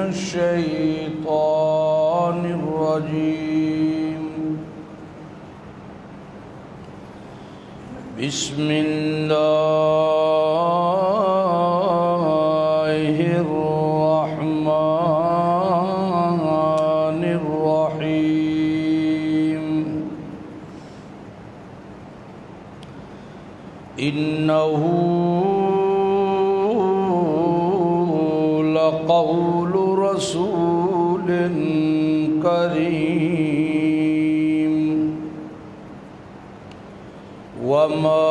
الشيطان الرجيم بسم الله الرحمن الرحيم إنه لقول رسول كريم وما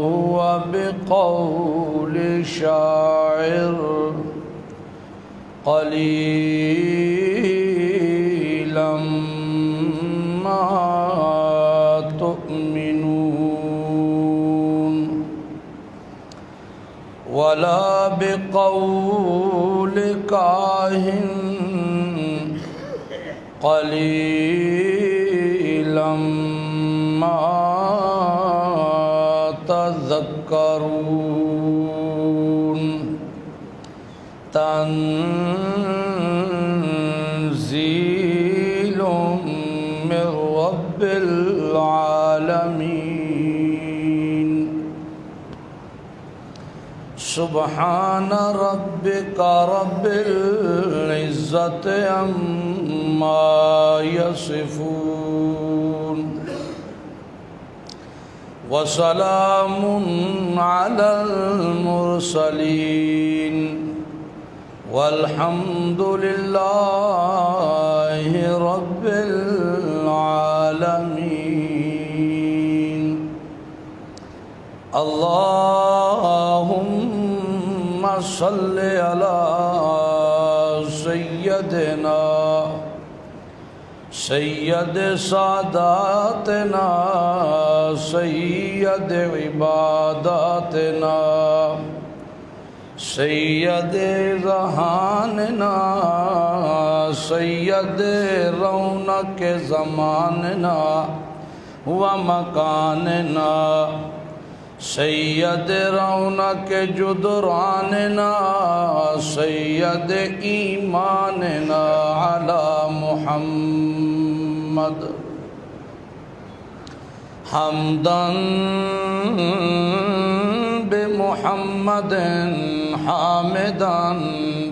هو بقول شاعر قليلا ما تؤمنون ولا بقول كاهن قليلا ما تذكرون تنزيل من رب العالمين سبحان ربك رب العزة عما يصفون وسلام على المرسلين والحمد لله رب العالمين اللهم صل على سيدنا سید ساداتنا سید عباداتنا سید ذہاننا سید رونق زماننا ومکاننا سید رونق جدراننا سید ایماننا علی محمد حمداً بمحمد حامداً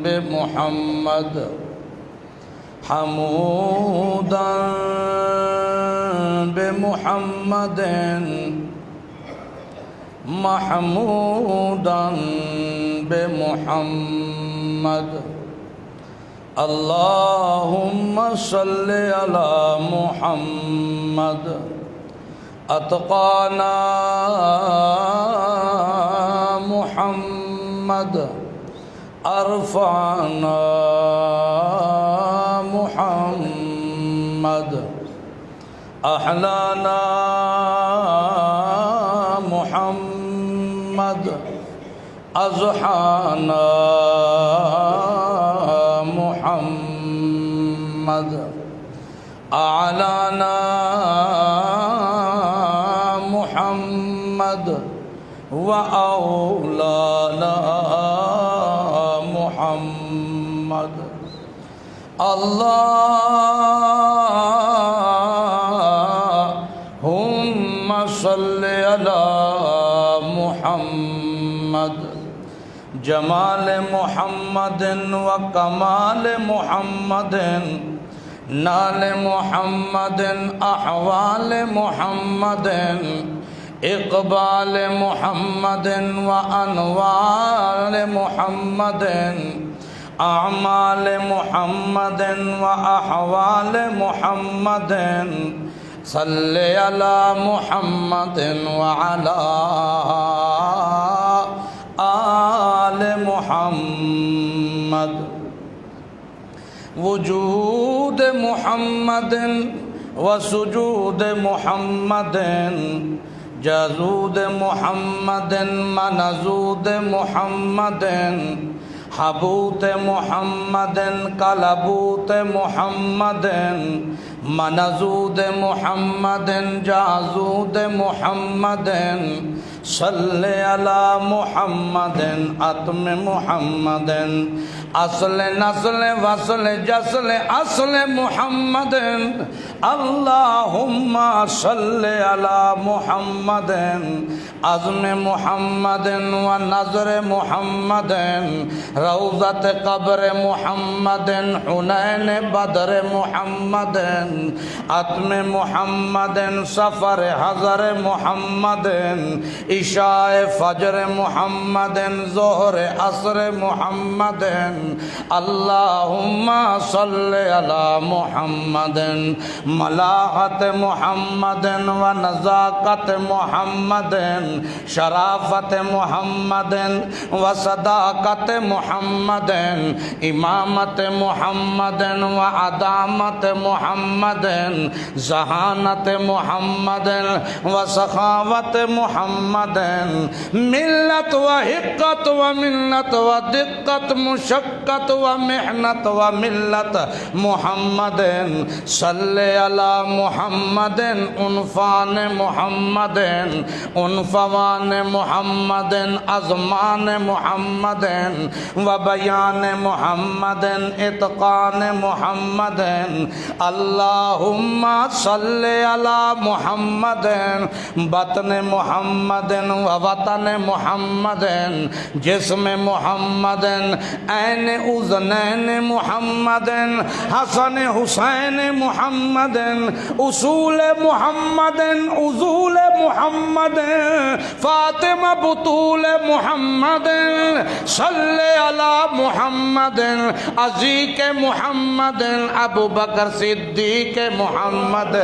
بمحمد حموداً بمحمد محموداً بمحمد اللهم صل على محمد اتقانا محمد ارفعنا محمد احلانا محمد اضحانا محمد اعلانا محمد واولانا محمد اللهم صل على محمد جمال محمد وکمال محمد نال محمد احوال محمد اقبال محمد وانوار محمد اعمال محمد واحوال محمد صل على محمد وعلى آل محمد وجود محمد وسجود محمد جزود محمد منزود محمد حبوت محمد کلبوت محمد منزود محمد جازود محمد صل علی محمد عتم محمد اصل نسل وصل جسل اصل محمد اللہم صل علی محمد عزم محمد و نظر محمد روضت قبر محمد حنین بدر محمد عتم محمد سفر حضر محمد عشاء فجر محمد ظہر عصر محمد اللہم صل علی محمد ملاحت محمد و نزاکت محمد شرافت محمد و صداقت محمد امامت محمد و عدامت محمد ذہانت محمد و سخاوت محمد ملت و حقت و منت و دقت مشقت و محنت و ملت محمد صل علی محمد عنفان محمد عنفوان محمد ازمان محمد و بیان محمد اتقان محمد اللہم صل علی محمد بطن محمد و وطن محمد جسم محمد عین اذنین محمد حسن حسین محمد اصول محمد اصول محمد فاطمہ بطول محمد صل علی محمد عزیق محمد ابو بکر صدیق محمد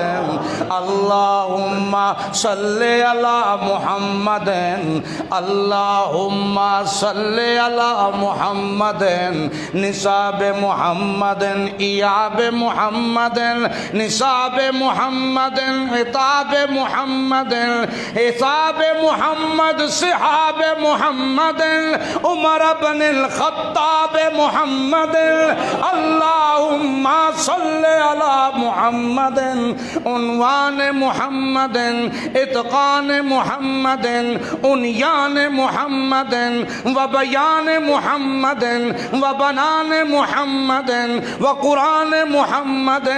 اللہم صل علی محمد اللہم صل علی محمد نصاب محمد ایاب محمد نصاب محمد عتاب محمد حساب محمد صحاب محمد عمر بن الخطاب محمد اللہم صل علی محمد عنوان محمد اتقان محمد عنیان محمد و بیان محمد و بنان محمد و قرآن محمد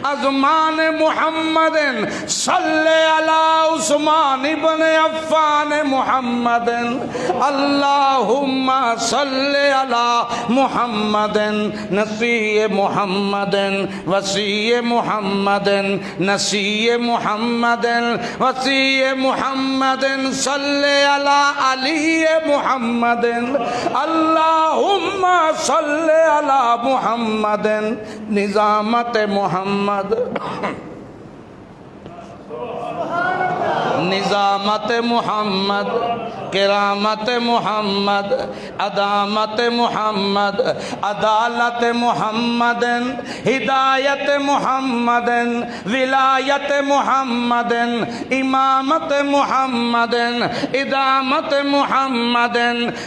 ازمان محمد صل علی عثمان بن عفان محمد اللہم صل علی محمد نسی محمد وسیع محمد نسی محمد وسیع محمد صل علی علی محمد اللہم صل علی محمد نظامت محمد نظامت محمد کرامت محمد عدامت محمد عدالت محمد ہدایت محمد ولایت محمد امامت محمد ادامت محمد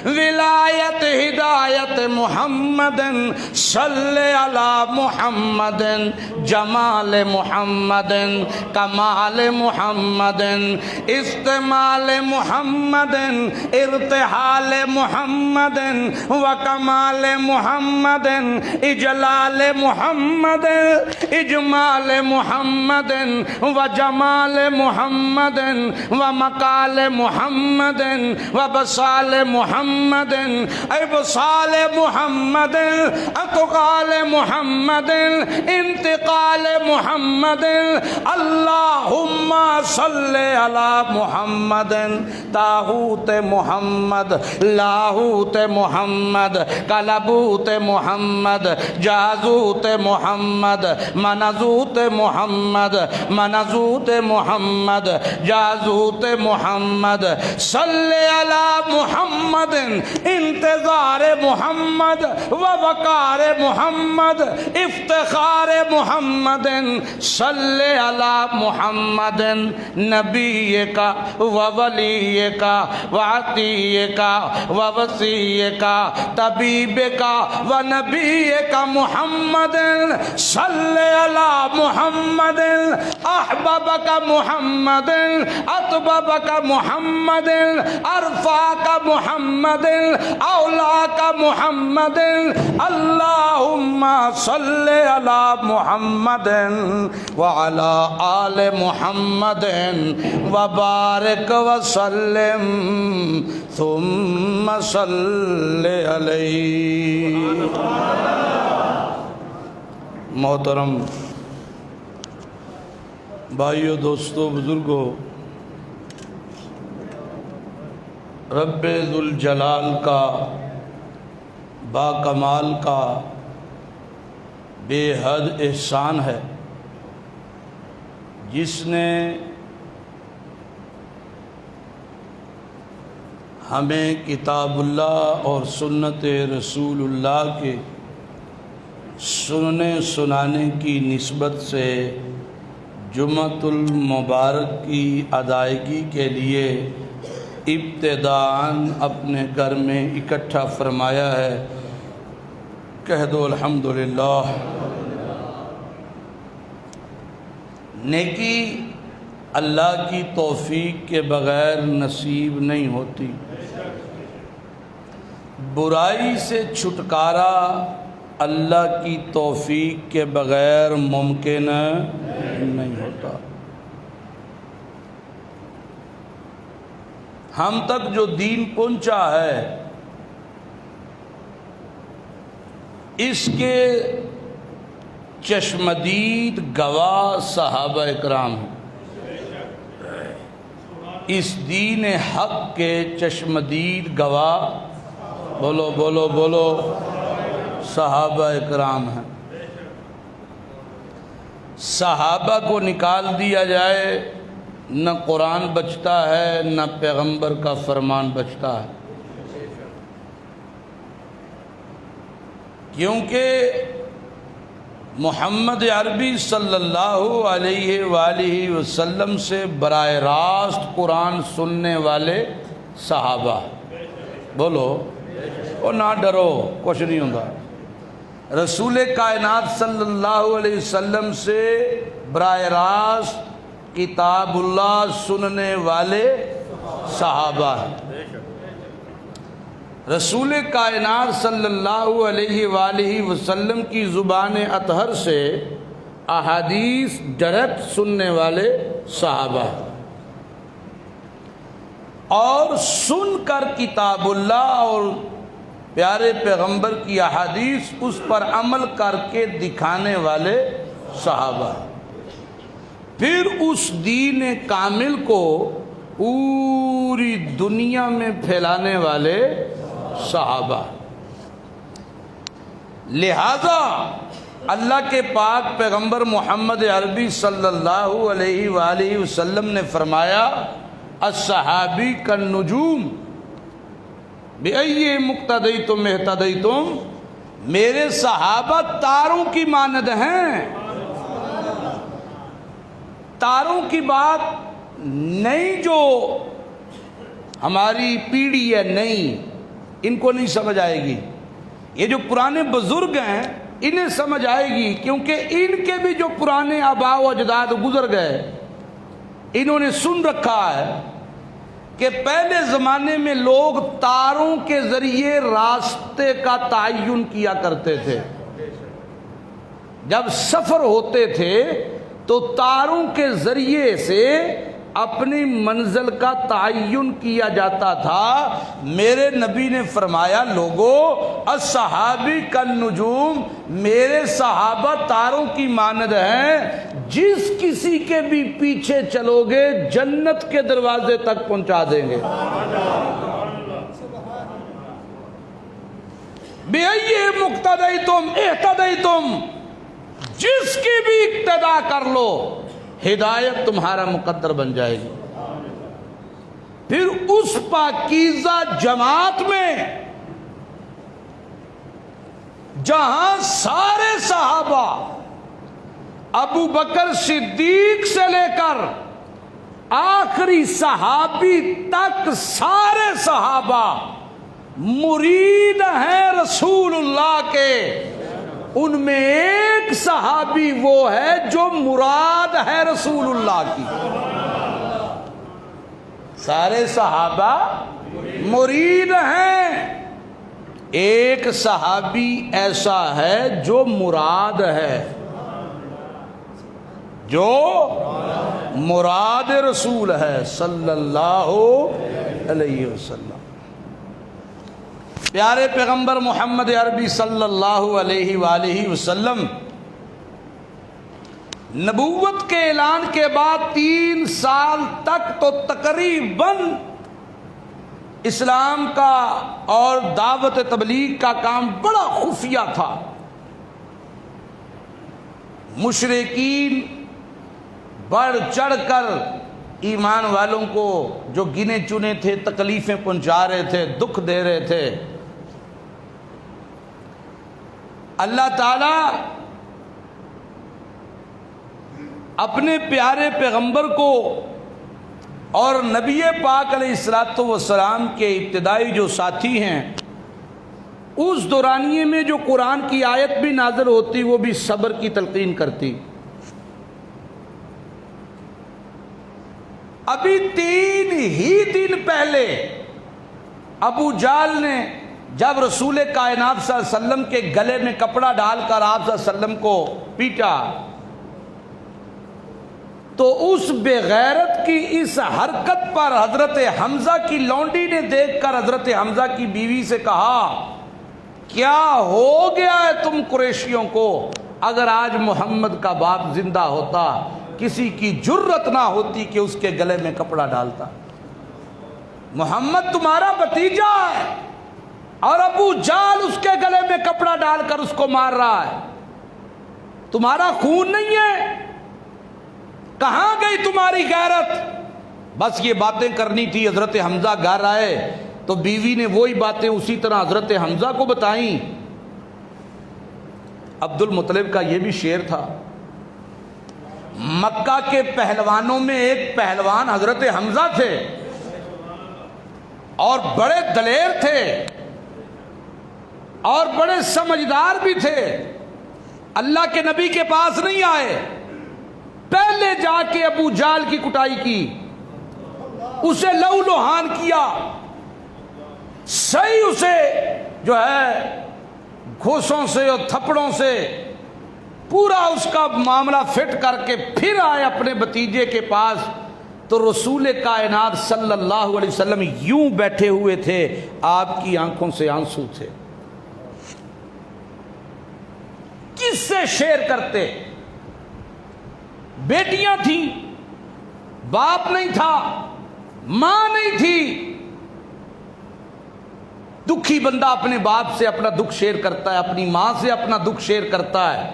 ولایت ہدایت محمد صل علی محمد جمال محمد کمال محمد استعمال محمد ارتحال محمد وکمال محمد اجلال محمد اجمال محمد وجمال محمد ومقال محمد وبصال محمد ابصال محمد اتقال محمد انتقال محمد اللہم صل علی محمد تاہوت محمد لاہوت محمد کلبوت محمد جازوت محمد منزوت محمد منزوت محمد جازوت محمد صل علی محمد انتظار محمد محمد و وقار محمد افتخار محمد صلی علی محمد نبی کا و ولی کا و عطی کا و وصی کا طبیب کا و نبی کا محمد صلی علی محمد احبب کا محمد اطبب کا محمد ارفع کا محمد اولا کا محمد اللہم صلی علی محمد وعلی آل محمد وبارک وسلم ثم صلی علیہ۔ محترم بھائیو، دوستو، بزرگو، رب ذوالجلال کا، با کمال کا بے حد احسان ہے جس نے ہمیں کتاب اللہ اور سنت رسول اللہ کے سننے سنانے کی نسبت سے جمعۃ المبارک کی ادائیگی کے لیے ابتداءً اپنے گھر میں اکٹھا فرمایا ہے۔ کہہ دو الحمدللہ۔ نیکی اللہ کی توفیق کے بغیر نصیب نہیں ہوتی، برائی سے چھٹکارا اللہ کی توفیق کے بغیر ممکن نہیں ہوتا۔ ہم تک جو دین پہنچا ہے اس کے چشمدید گواہ صحابہ اکرام ہیں۔ اس دین حق کے چشمدید گواہ بولو بولو بولو صحابہ اکرام ہیں۔ صحابہ کو نکال دیا جائے نہ قرآن بچتا ہے نہ پیغمبر کا فرمان بچتا ہے، کیونکہ محمد عربی صلی اللہ علیہ وآلہ وسلم سے براہ راست قرآن سننے والے صحابہ۔ بولو اور نہ ڈرو، کچھ نہیں ہوگا۔ رسول کائنات صلی اللہ علیہ وسلم سے براہ راست کتاب اللہ سننے والے صحابہ ہیں۔ رسول کائنات صلی اللہ علیہ وآلہ وسلم کی زبان اطہر سے احادیث ڈائریکٹ سننے والے صحابہ ہیں، اور سن کر کتاب اللہ اور پیارے پیغمبر کی احادیث اس پر عمل کر کے دکھانے والے صحابہ ہیں۔ پھر اس دین کامل کو پوری دنیا میں پھیلانے والے صحابہ۔ لہذا اللہ کے پاک پیغمبر محمد عربی صلی اللہ علیہ وآلہ وسلم نے فرمایا الصحابی کالنجوم بأی مقتدیتم اہتدیتم، میرے صحابہ تاروں کی مانند ہیں۔ تاروں کی بات نہیں، جو ہماری پیڑھی ہے نہیں، ان کو نہیں سمجھ آئے گی۔ یہ جو پرانے بزرگ ہیں انہیں سمجھ آئے گی، کیونکہ ان کے بھی جو پرانے آباء و اجداد گزر گئے انہوں نے سن رکھا ہے کہ پہلے زمانے میں لوگ تاروں کے ذریعے راستے کا تعین کیا کرتے تھے۔ جب سفر ہوتے تھے تو تاروں کے ذریعے سے اپنی منزل کا تعین کیا جاتا تھا۔ میرے نبی نے فرمایا لوگو الصحابی کالنجوم، میرے صحابہ تاروں کی مانند ہیں، جس کسی کے بھی پیچھے چلو گے جنت کے دروازے تک پہنچا دیں گے۔ بِأَيِّ مُقْتَدَيْتُمْ اِهْتَدَيْتُمْ، جس کی بھی اقتدا کر لو ہدایت تمہارا مقدر بن جائے گی۔ پھر اس پاکیزہ جماعت میں جہاں سارے صحابہ ابو بکر صدیق سے لے کر آخری صحابی تک سارے صحابہ مرید ہیں رسول اللہ کے، ان میں ایک صحابی وہ ہے جو مراد ہے رسول اللہ کی۔ سارے صحابہ مرید ہیں، ایک صحابی ایسا ہے جو مراد ہے، جو مراد رسول ہے صلی اللہ علیہ وسلم۔ پیارے پیغمبر محمد عربی صلی اللہ علیہ وآلہ وسلم نبوت کے اعلان کے بعد 3 سال تک تو تقریباً اسلام کا اور دعوت تبلیغ کا کام بڑا خفیہ تھا۔ مشرکین بڑھ چڑھ کر ایمان والوں کو جو گنے چنے تھے تکلیفیں پہنچا رہے تھے، دکھ دے رہے تھے۔ اللہ تعالی اپنے پیارے پیغمبر کو اور نبی پاک علیہ الصلوۃ والسلام کے ابتدائی جو ساتھی ہیں، اس دورانیے میں جو قرآن کی آیت بھی نازل ہوتی وہ بھی صبر کی تلقین کرتی۔ ابھی 3 ہی دن پہلے ابو جہل نے جب رسول کائنات صلی اللہ علیہ وسلم کے گلے میں کپڑا ڈال کر آپ صلی اللہ علیہ وسلم کو پیٹا، تو اس بے غیرت کی اس حرکت پر حضرت حمزہ کی لونڈی نے دیکھ کر حضرت حمزہ کی بیوی سے کہا، کیا ہو گیا ہے تم قریشیوں کو؟ اگر آج محمد کا باپ زندہ ہوتا کسی کی جرت نہ ہوتی کہ اس کے گلے میں کپڑا ڈالتا۔ محمد تمہارا بھتیجا ہے اور ابو جہل اس کے گلے میں کپڑا ڈال کر اس کو مار رہا ہے، تمہارا خون نہیں ہے؟ کہاں گئی تمہاری غیرت؟ بس یہ باتیں کرنی تھی۔ حضرت حمزہ گھر آئے تو بیوی نے وہی باتیں اسی طرح حضرت حمزہ کو بتائیں۔ عبد المطلب کا یہ بھی شعر تھا، مکہ کے پہلوانوں میں ایک پہلوان حضرت حمزہ تھے اور بڑے دلیر تھے اور بڑے سمجھدار بھی تھے۔ اللہ کے نبی کے پاس نہیں آئے، پہلے جا کے ابو جہل کی کٹائی کی، اسے لہو لہان کیا، صحیح اسے جو ہے گھوسوں سے اور تھپڑوں سے پورا اس کا معاملہ فٹ کر کے پھر آئے اپنے بھتیجے کے پاس۔ تو رسول کائنات صلی اللہ علیہ وسلم یوں بیٹھے ہوئے تھے، آپ کی آنکھوں سے آنسو تھے۔ کس سے شیئر کرتے؟ بیٹیاں تھیں، باپ نہیں تھا، ماں نہیں تھی۔ دکھی بندہ اپنے باپ سے اپنا دکھ شیئر کرتا ہے، اپنی ماں سے اپنا دکھ شیئر کرتا ہے،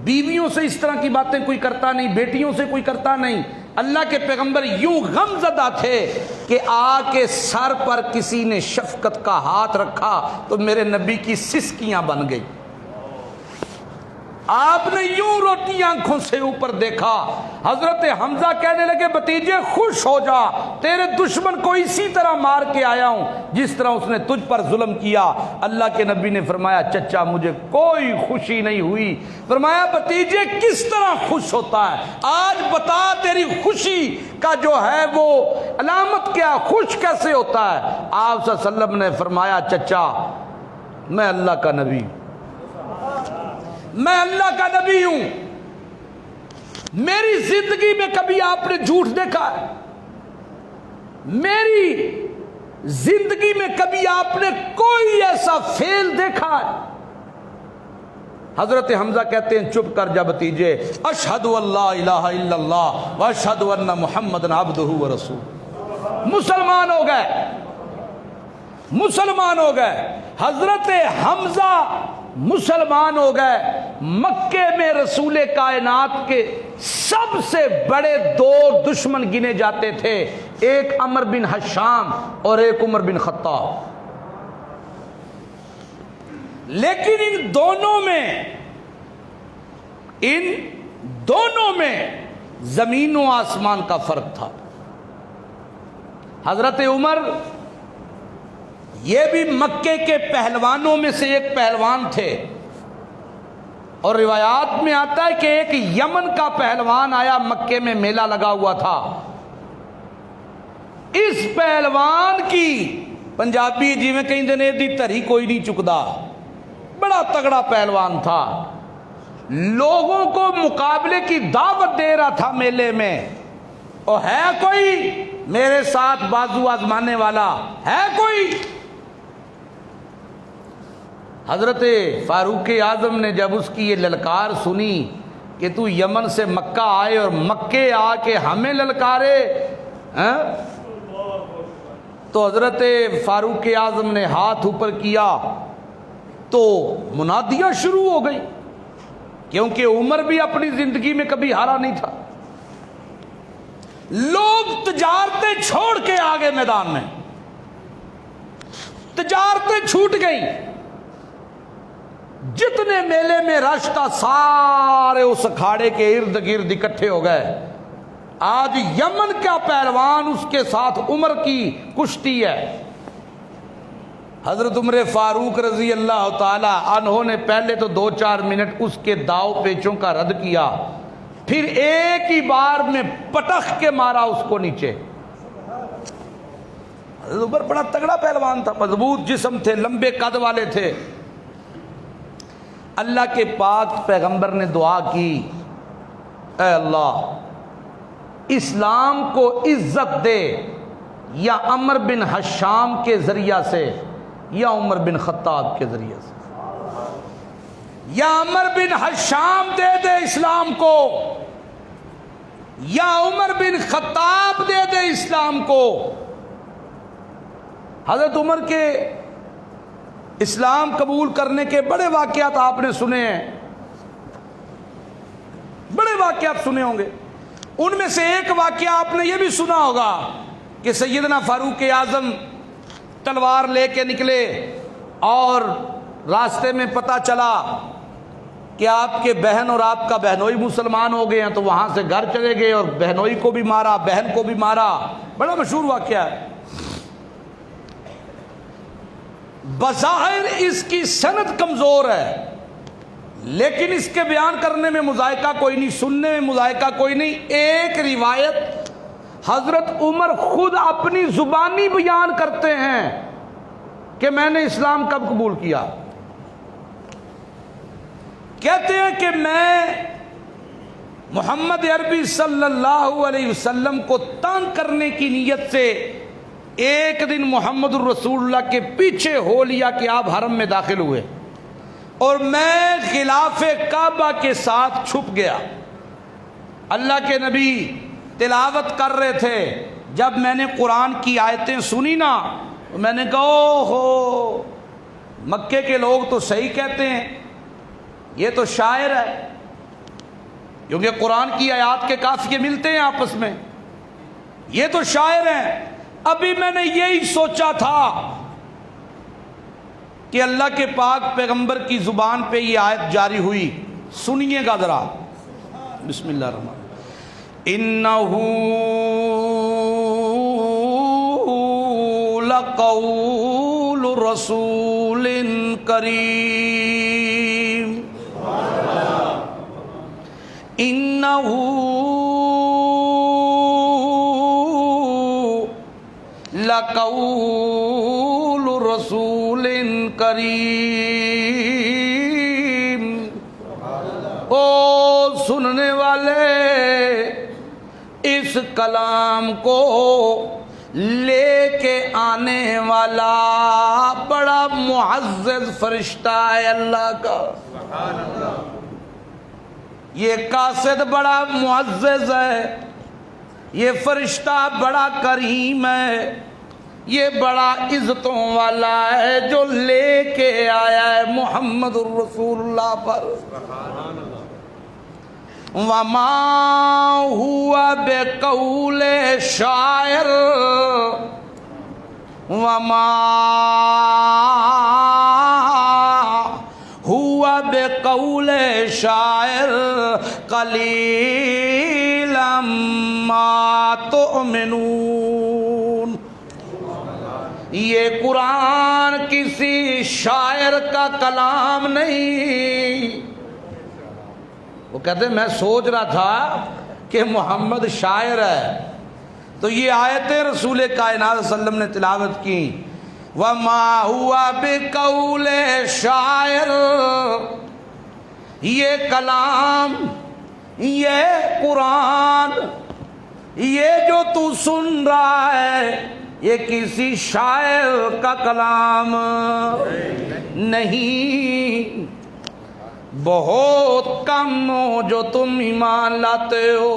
بیویوں سے اس طرح کی باتیں کوئی کرتا نہیں، بیٹیوں سے کوئی کرتا نہیں۔ اللہ کے پیغمبر یوں غم زدہ تھے کہ آ کے سر پر کسی نے شفقت کا ہاتھ رکھا تو میرے نبی کی سسکیاں بن گئی۔ آپ نے یوں روٹی آنکھوں سے اوپر دیکھا۔ حضرت حمزہ کہنے لگے، بھتیجے خوش ہو جا، تیرے دشمن کو اسی طرح مار کے آیا ہوں جس طرح اس نے تجھ پر ظلم کیا۔ اللہ کے نبی نے فرمایا، چچا مجھے کوئی خوشی نہیں ہوئی۔ فرمایا، بھتیجے کس طرح خوش ہوتا ہے؟ آج بتا تیری خوشی کا جو ہے وہ علامت کیا، خوش کیسے ہوتا ہے؟ آپ صلی اللہ علیہ وسلم نے فرمایا، چچا میں اللہ کا نبی، میں اللہ کا نبی ہوں، میری زندگی میں کبھی آپ نے جھوٹ دیکھا ہے؟ میری زندگی میں کبھی آپ نے کوئی ایسا فعل دیکھا ہے؟ حضرت حمزہ کہتے ہیں، چپ کر جا بھتیجے، اشہد ان لا الہ الا اللہ واشہد ان محمد عبدہ ورسولہ۔ مسلمان ہو گئے، مسلمان ہو گئے۔ حضرت حمزہ مسلمان ہو گئے۔ مکے میں رسول کائنات کے سب سے بڑے 2 دشمن گنے جاتے تھے، ایک عمر بن حشام اور ایک عمر بن خطاب۔ لیکن ان دونوں میں زمین و آسمان کا فرق تھا۔ حضرت عمر یہ بھی مکے کے پہلوانوں میں سے ایک پہلوان تھے، اور روایات میں آتا ہے کہ ایک یمن کا پہلوان آیا، مکے میں میلہ لگا ہوا تھا، اس پہلوان کی پنجابی جی میں کہیں دنے دی تری کوئی نہیں چکدا، بڑا تگڑا پہلوان تھا، لوگوں کو مقابلے کی دعوت دے رہا تھا میلے میں، اور ہے کوئی میرے ساتھ بازو آزمانے والا، ہے کوئی؟ حضرت فاروق اعظم نے جب اس کی یہ للکار سنی کہ تو یمن سے مکہ آئے اور مکے آ کے ہمیں للکارے، تو حضرت فاروق اعظم نے ہاتھ اوپر کیا تو منادیاں شروع ہو گئی، کیونکہ عمر بھی اپنی زندگی میں کبھی ہارا نہیں تھا۔ لوگ تجارتیں چھوڑ کے آگے میدان میں، تجارتیں چھوٹ گئیں، جتنے میلے میں رش تھا سارے اس اکھاڑے کے ارد گرد اکٹھے ہو گئے۔ آج یمن کا پہلوان، اس کے ساتھ عمر کی کشتی ہے۔ حضرت عمر فاروق رضی اللہ تعالی عنہ نے پہلے تو 2-4 منٹ اس کے داؤ پیچوں کا رد کیا، پھر ایک ہی بار میں پٹخ کے مارا اس کو نیچے۔ حضرت عمر بڑا تگڑا پہلوان تھا، مضبوط جسم تھے، لمبے قد والے تھے۔ اللہ کے پاک پیغمبر نے دعا کی، اے اللہ اسلام کو عزت دے، یا عمر بن حشام کے ذریعہ سے یا عمر بن خطاب کے ذریعہ سے، یا عمر بن حشام دے دے اسلام کو، یا عمر بن خطاب دے دے اسلام کو۔ حضرت عمر کے اسلام قبول کرنے کے بڑے واقعات آپ نے سنے ہیں، بڑے واقعات سنے ہوں گے۔ ان میں سے ایک واقعہ آپ نے یہ بھی سنا ہوگا کہ سیدنا فاروق اعظم تلوار لے کے نکلے اور راستے میں پتہ چلا کہ آپ کے بہن اور آپ کا بہنوئی مسلمان ہو گئے ہیں، تو وہاں سے گھر چلے گئے اور بہنوئی کو بھی مارا، بہن کو بھی مارا۔ بڑا مشہور واقعہ ہے۔ بظاہر اس کی سند کمزور ہے، لیکن اس کے بیان کرنے میں مذائقہ کوئی نہیں، سننے میں مذائقہ کوئی نہیں۔ ایک روایت حضرت عمر خود اپنی زبانی بیان کرتے ہیں کہ میں نے اسلام کب قبول کیا۔ کہتے ہیں کہ میں محمد عربی صلی اللہ علیہ وسلم کو تنگ کرنے کی نیت سے ایک دن محمد الرسول اللہ کے پیچھے ہو لیا کہ آپ حرم میں داخل ہوئے، اور میں غلاف کعبہ کے ساتھ چھپ گیا۔ اللہ کے نبی تلاوت کر رہے تھے، جب میں نے قرآن کی آیتیں سنی نا، میں نے کہا او ہو، مکے کے لوگ تو صحیح کہتے ہیں، یہ تو شاعر ہے، کیونکہ قرآن کی آیات کے قافیے ملتے ہیں آپس میں، یہ تو شاعر ہیں۔ ابھی میں نے یہی سوچا تھا کہ اللہ کے پاک پیغمبر کی زبان پہ یہ آیت جاری ہوئی، سنیے گا ذرا، بسم اللہ الرحمن الرحیم۔ انہ لقول رسول کریم، انہ لقول رسول کریم۔ او سننے والے، اس کلام کو لے کے آنے والا بڑا معزز فرشتہ ہے اللہ کا۔ یہ قاصد بڑا معزز ہے، یہ فرشتہ بڑا کریم ہے، یہ بڑا عزتوں والا ہے جو لے کے آیا ہے محمد الرسول اللہ پر۔ وما ہوا بقول شاعر وما بقول شاعر قلیلا ما تؤمنون. یہ قرآن کسی شاعر کا کلام نہیں. وہ کہتے ہیں میں سوچ رہا تھا کہ محمد شاعر ہے تو یہ آیتیں رسول کائنات صلی اللہ علیہ وسلم نے تلاوت کی. وَمَا هُوَ بِقَوْلِ شَاعِرٍ. یہ کلام، یہ قرآن، یہ جو تو سن رہا ہے یہ کسی شاعر کا کلام نہیں. بہت کم ہو جو تم ایمان لاتے ہو.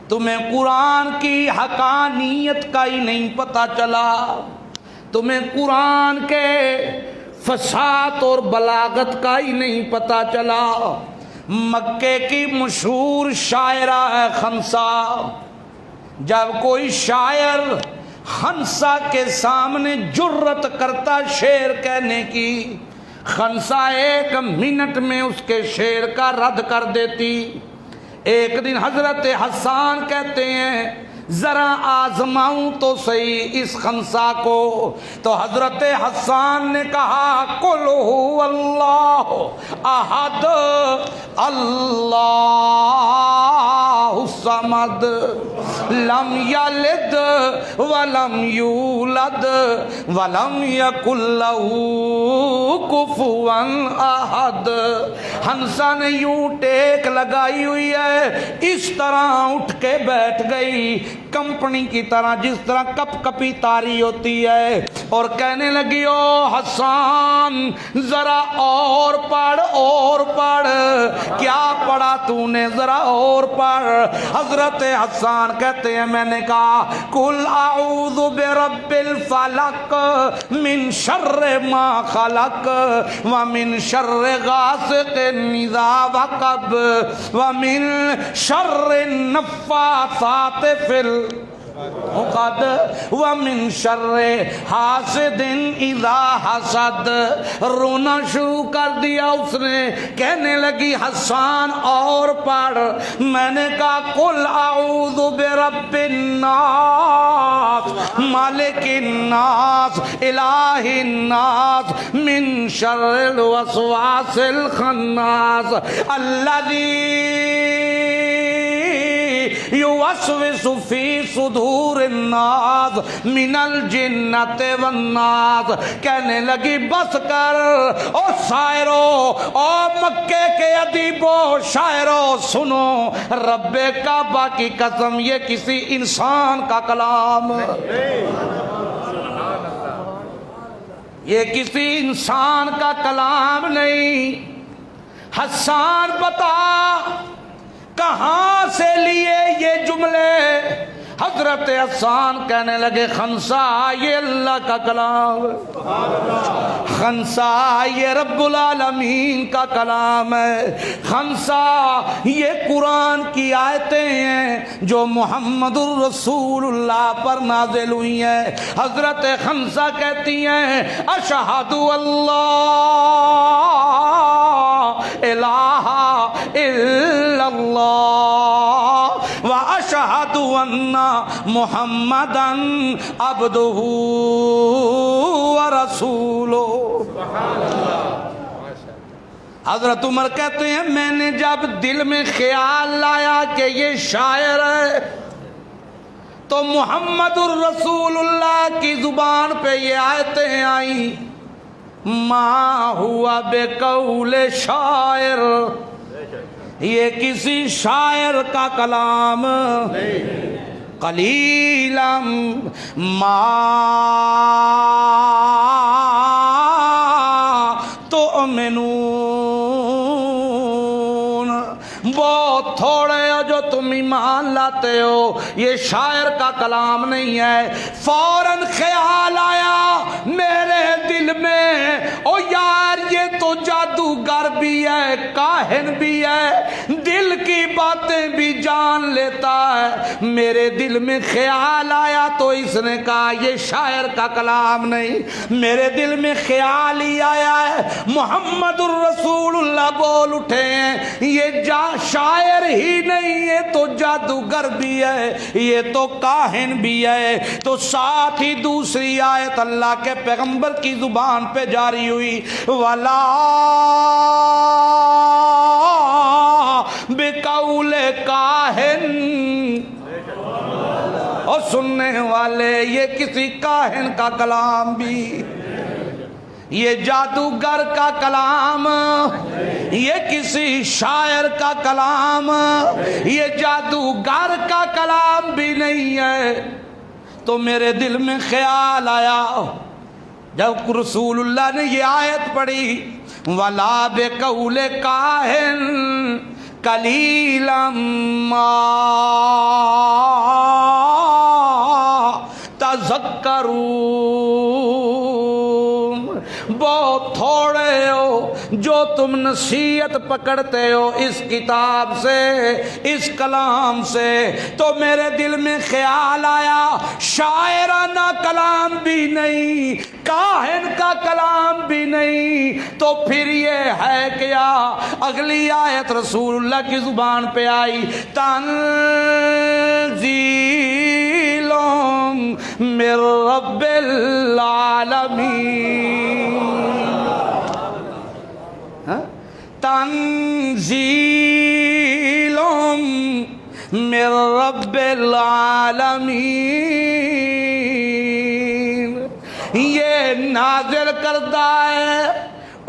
تمہیں قرآن کی حقانیت کا ہی نہیں پتہ چلا، تمہیں قرآن کے فصاحت اور بلاغت کا ہی نہیں پتہ چلا. مکے کی مشہور شاعرہ ہے خنسا. جب کوئی شاعر خنسا کے سامنے جرت کرتا شعر کہنے کی، خنسا 1 منٹ میں اس کے شعر کا رد کر دیتی. ایک دن حضرت حسان کہتے ہیں ذرا آزماؤں تو صحیح اس خنسا کو. تو حضرت حسان نے کہا قل هو اللہ احد اللہ الصمد لم یلد ولم یولد ولم یکن له کفوا احد. ہنسا نے یوں ٹیک لگائی ہوئی ہے، اس طرح اٹھ کے بیٹھ گئی کمپنی کی طرح، جس طرح کپ کپی تاری ہوتی ہے، اور کہنے لگی او حسان ذرا اور پڑھ اور پڑھ. کیا پڑھا تو نے؟ ذرا اور پڑھ. حضرت حسان کہتے ہیں میں نے کہا قل اعوذ برب الفلق من شر ما خلق ومن شر غاسق اذا وقب ومن شر النفاثات فی العقد ومن شر حاسد اذا حسد. رونا شروع کر دیا اس نے. کہنے لگی حسان اور پڑھ. میں نے کہا قل اعوذ برب الناس مالک الناس الہ الناس من شر الوسواس الخناس الذی یوسوس فی صدور الناس من الجنت والناس. کہنے لگی بس کر او شاعرو، او مکے کے ادیبو شاعرو، سنو رب کعبہ کی قسم یہ کسی انسان کا کلام، یہ کسی انسان کا کلام نہیں. حسان بتا کہاں سے لیے یہ جملے؟ حضرت حسان کہنے لگے خنسا یہ اللہ کا کلام، خنسا یہ رب العالمین کا کلام ہے، خنسا یہ قرآن کی آیتیں ہیں جو محمد الرسول اللہ پر نازل ہوئی ہیں. حضرت خنسا کہتی ہیں اشہد اللہ الہ الا اللہ واشہد ان محمدًا عبدہ ورسولہ. حضرت عمر کہتے ہیں میں نے جب دل میں خیال لایا کہ یہ شاعر ہے تو محمد الرسول اللہ کی زبان پہ یہ آیتیں آئیں ما ہوا بقول شاعر. یہ کسی شاعر کا کلام قلیلا ما تؤمنون. بہت تھوڑے ہو جو تم ایمان لاتے ہو، یہ شاعر کا کلام نہیں ہے. فوراً خیال آیا میرے دل میں او یار یہ تو جادوگر بھی ہے، کاہن بھی ہے، دل کی باتیں بھی جان لیتا ہے۔ میرے دل میں خیال آیا تو اس نے کہا یہ شاعر کا کلام نہیں، میرے دل میں خیال ہی آیا ہے محمد الرسول اللہ بول اٹھے ہیں، یہ شاعر ہی نہیں، یہ تو جادوگر بھی ہے، یہ تو کاہن بھی ہے۔ تو ساتھ ہی دوسری آیت اللہ کے پیغمبر کی زبان پہ جاری ہوئی، وَلَا بِقَوْلِ کاہن، اور سننے والے یہ کسی کاہن کا کلام بھی، یہ جادوگر کا کلام، یہ کسی شاعر کا کلام، یہ جادوگر کا کلام بھی نہیں ہے۔ تو میرے دل میں خیال آیا جب رسول اللہ نے یہ آیت پڑھی، وَلَا بِقَوْلِ کاہن قَلِيلًا مَا تَذَكَّرُونَ، بہت تھوڑے ہو جو تم نصیحت پکڑتے ہو اس کتاب سے، اس کلام سے۔ تو میرے دل میں خیال آیا شاعرانہ کلام بھی نہیں، کاہن کا کلام بھی نہیں، تو پھر یہ ہے کیا؟ اگلی آیت رسول اللہ کی زبان پہ آئی، تنزیل من رب العالمین، تنزیل من رب العالمین، یہ نازل کردہ ہے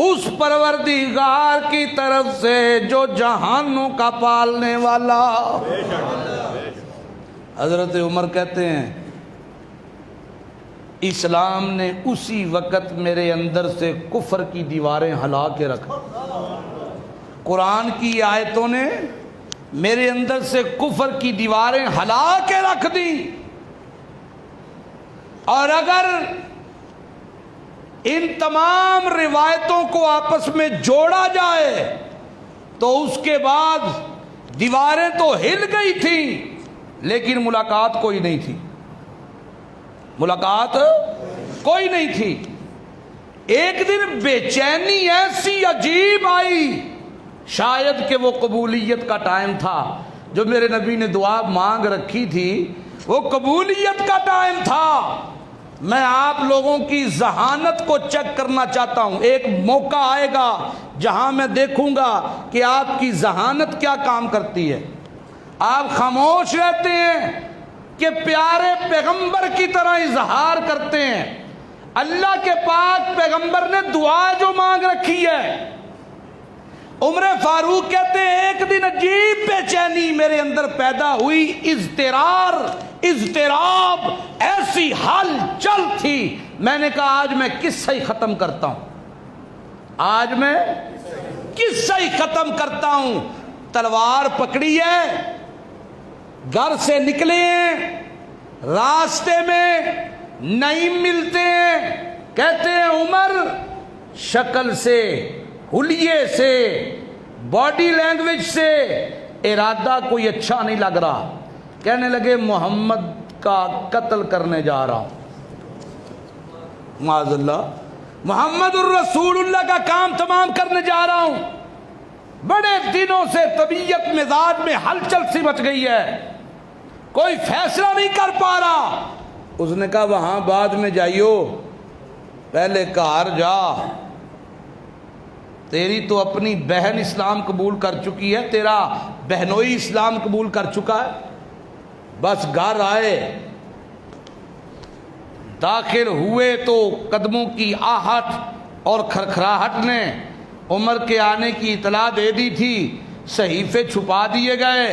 اس پروردگار کی طرف سے جو جہانوں کا پالنے والا۔ حضرت عمر کہتے ہیں اسلام نے اسی وقت میرے اندر سے کفر کی دیواریں ہلا کے رکھا، قرآن کی آیتوں نے میرے اندر سے کفر کی دیواریں ہلا کے رکھ دی۔ اور اگر ان تمام روایتوں کو آپس میں جوڑا جائے تو اس کے بعد دیواریں تو ہل گئی تھیں لیکن ملاقات کوئی نہیں تھی، ملاقات کوئی نہیں تھی۔ ایک دن بے چینی ایسی عجیب آئی، شاید کہ وہ قبولیت کا ٹائم تھا، جو میرے نبی نے دعا مانگ رکھی تھی وہ قبولیت کا ٹائم تھا۔ میں آپ لوگوں کی ذہانت کو چیک کرنا چاہتا ہوں، ایک موقع آئے گا جہاں میں دیکھوں گا کہ آپ کی ذہانت کیا کام کرتی ہے۔ آپ خاموش رہتے ہیں کہ پیارے پیغمبر کی طرح اظہار کرتے ہیں، اللہ کے پاک پیغمبر نے دعا جو مانگ رکھی ہے۔ عمر فاروق کہتے ہیں ایک دن عجیب بے چینی میرے اندر پیدا ہوئی، اضطراب، ایسی حل چل تھی، میں نے کہا آج میں قصہ ہی ختم کرتا ہوں، آج میں قصہ ہی ختم کرتا ہوں۔ تلوار پکڑی ہے، گھر سے نکلے ہیں، راستے میں نہیں ملتے ہیں، کہتے ہیں عمر شکل سے، حلیے سے، باڈی لینگویج سے ارادہ کوئی اچھا نہیں لگ رہا، کہنے لگے محمد کا قتل کرنے جا رہا ہوں، معاذ اللہ، محمد الرسول اللہ کا کام تمام کرنے جا رہا ہوں۔ بڑے دنوں سے طبیعت مزاج میں ہلچل سی مچ گئی ہے، کوئی فیصلہ نہیں کر پا رہا۔ اس نے کہا وہاں بعد میں جائیو، پہلے کار جا، تیری تو اپنی بہن اسلام قبول کر چکی ہے، تیرا بہنوئی اسلام قبول کر چکا ہے، بس گھر آئے، داخل ہوئے تو قدموں کی آہٹ اور کھرکھراہٹ نے عمر کے آنے کی اطلاع دے دی تھی، صحیفے چھپا دیے گئے۔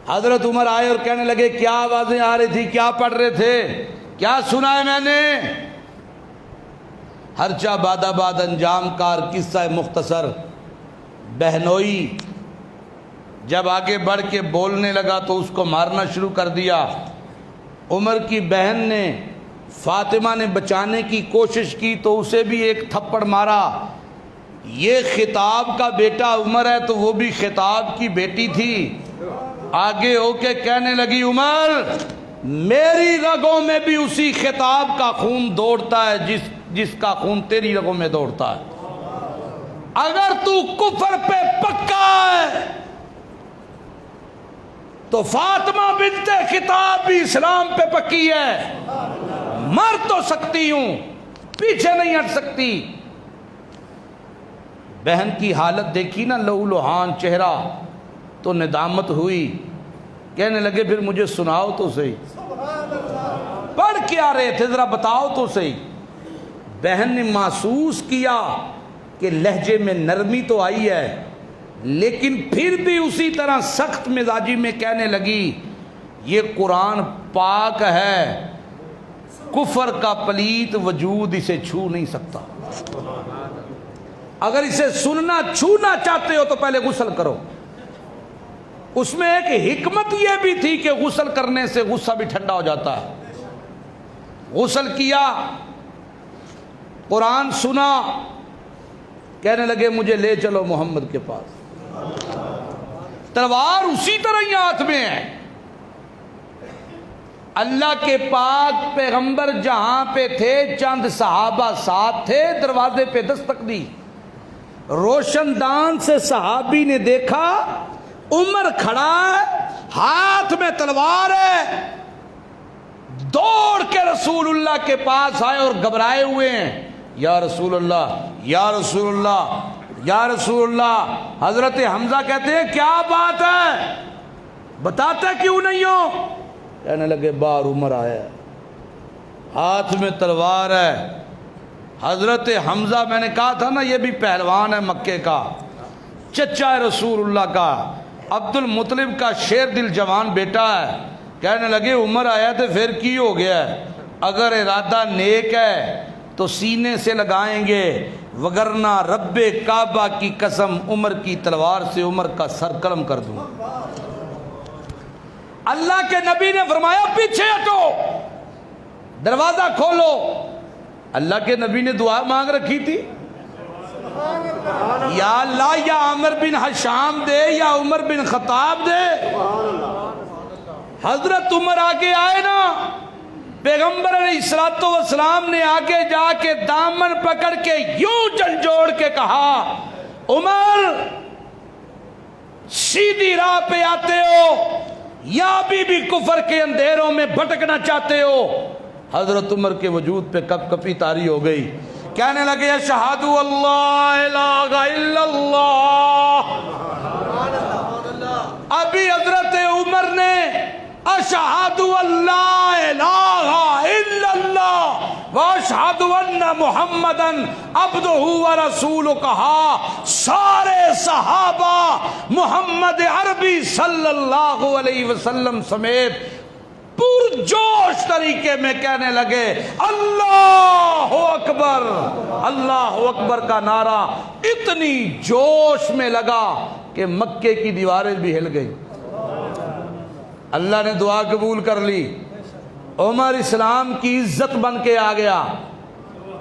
حضرت عمر آئے اور کہنے لگے کیا آوازیں آ رہی تھی، کیا پڑھ رہے تھے، کیا سنا ہے میں نے؟ ہرچہ باد آباد انجام کار قصہ مختصر۔ بہنوئی جب آگے بڑھ کے بولنے لگا تو اس کو مارنا شروع کر دیا۔ عمر کی بہن نے فاطمہ نے بچانے کی کوشش کی تو اسے بھی ایک تھپڑ مارا. یہ خطاب کا بیٹا عمر ہے تو وہ بھی خطاب کی بیٹی تھی. آگے ہو کے کہنے لگی عمر میری رگوں میں بھی اسی خطاب کا خون دوڑتا ہے جس کا خون تیری رگوں میں دوڑتا ہے. اگر تو کفر پہ پکا ہے تو فاطمہ بنت خطاب بھی اسلام پہ پکی ہے. مر تو سکتی ہوں پیچھے نہیں ہٹ سکتی. بہن کی حالت دیکھی نا لہو لہان چہرہ تو ندامت ہوئی. کہنے لگے پھر مجھے سناؤ تو صحیح, پڑھ کیا رہے تھے ذرا بتاؤ تو صحیح. بہن نے محسوس کیا کہ لہجے میں نرمی تو آئی ہے لیکن پھر بھی اسی طرح سخت مزاجی میں کہنے لگی یہ قرآن پاک ہے, کفر کا پلیت وجود اسے چھو نہیں سکتا. اگر اسے سننا چھونا چاہتے ہو تو پہلے غسل کرو. اس میں ایک حکمت یہ بھی تھی کہ غسل کرنے سے غصہ بھی ٹھنڈا ہو جاتا ہے. غسل کیا, قرآن سنا, کہنے لگے مجھے لے چلو محمد کے پاس. تلوار اسی طرح ہی ہاتھ میں ہے. اللہ کے پاک پیغمبر جہاں پہ تھے چند صحابہ ساتھ تھے, دروازے پہ دستک دی. روشن دان سے صحابی نے دیکھا عمر کھڑا ہے, ہاتھ میں تلوار ہے. دوڑ کے رسول اللہ کے پاس آئے اور گھبرائے ہوئے ہیں, یا رسول اللہ یا رسول اللہ یا رسول اللہ. حضرت حمزہ کہتے ہیں کیا بات ہے, بتاتے کیوں نہیں ہو؟ کہنے لگے باہر عمر آیا ہے, ہاتھ میں تلوار ہے. حضرت حمزہ میں نے کہا تھا نا یہ بھی پہلوان ہے مکے کا, چچا ہے رسول اللہ کا, عبد المطلب کا شیر دل جوان بیٹا ہے. کہنے لگے عمر آیا تو پھر کی ہو گیا ہے, اگر ارادہ نیک ہے تو سینے سے لگائیں گے, وگرنہ رب کعبہ کی قسم عمر کی تلوار سے عمر کا سر قلم کر دوں. اللہ کے نبی نے فرمایا پیچھے ہٹو, دروازہ کھولو. اللہ کے نبی نے دعا مانگ رکھی تھی, یا اللہ یا عمر بن حشام دے یا عمر بن خطاب دے. حضرت عمر آگے آئے نا, پیغمبر علیہ السلام نے آگے جا کے دامن پکڑ کے یوں جھنجھوڑ کے کہا عمر سیدھی راہ پہ آتے ہو یا ابھی بھی کفر کے اندھیروں میں بھٹکنا چاہتے ہو؟ حضرت عمر کے وجود پہ کپ کپی طاری ہو گئی. کہنے لگے اشہد اللہ الہ الا اللہ. ابھی حضرت عمر نے اشہد اللہ الہ الا اللہ واشہد ان محمدن عبدہ ورسولہ کہا, سارے صحابہ محمد عربی صلی اللہ علیہ وسلم سمیت پرجوش طریقے میں کہنے لگے اللہ اکبر. اللہ اکبر کا نعرہ اتنی جوش میں لگا کہ مکے کی دیواریں بھی ہل گئی. اللہ نے دعا قبول کر لی. عمر اسلام کی عزت بن کے آ گیا,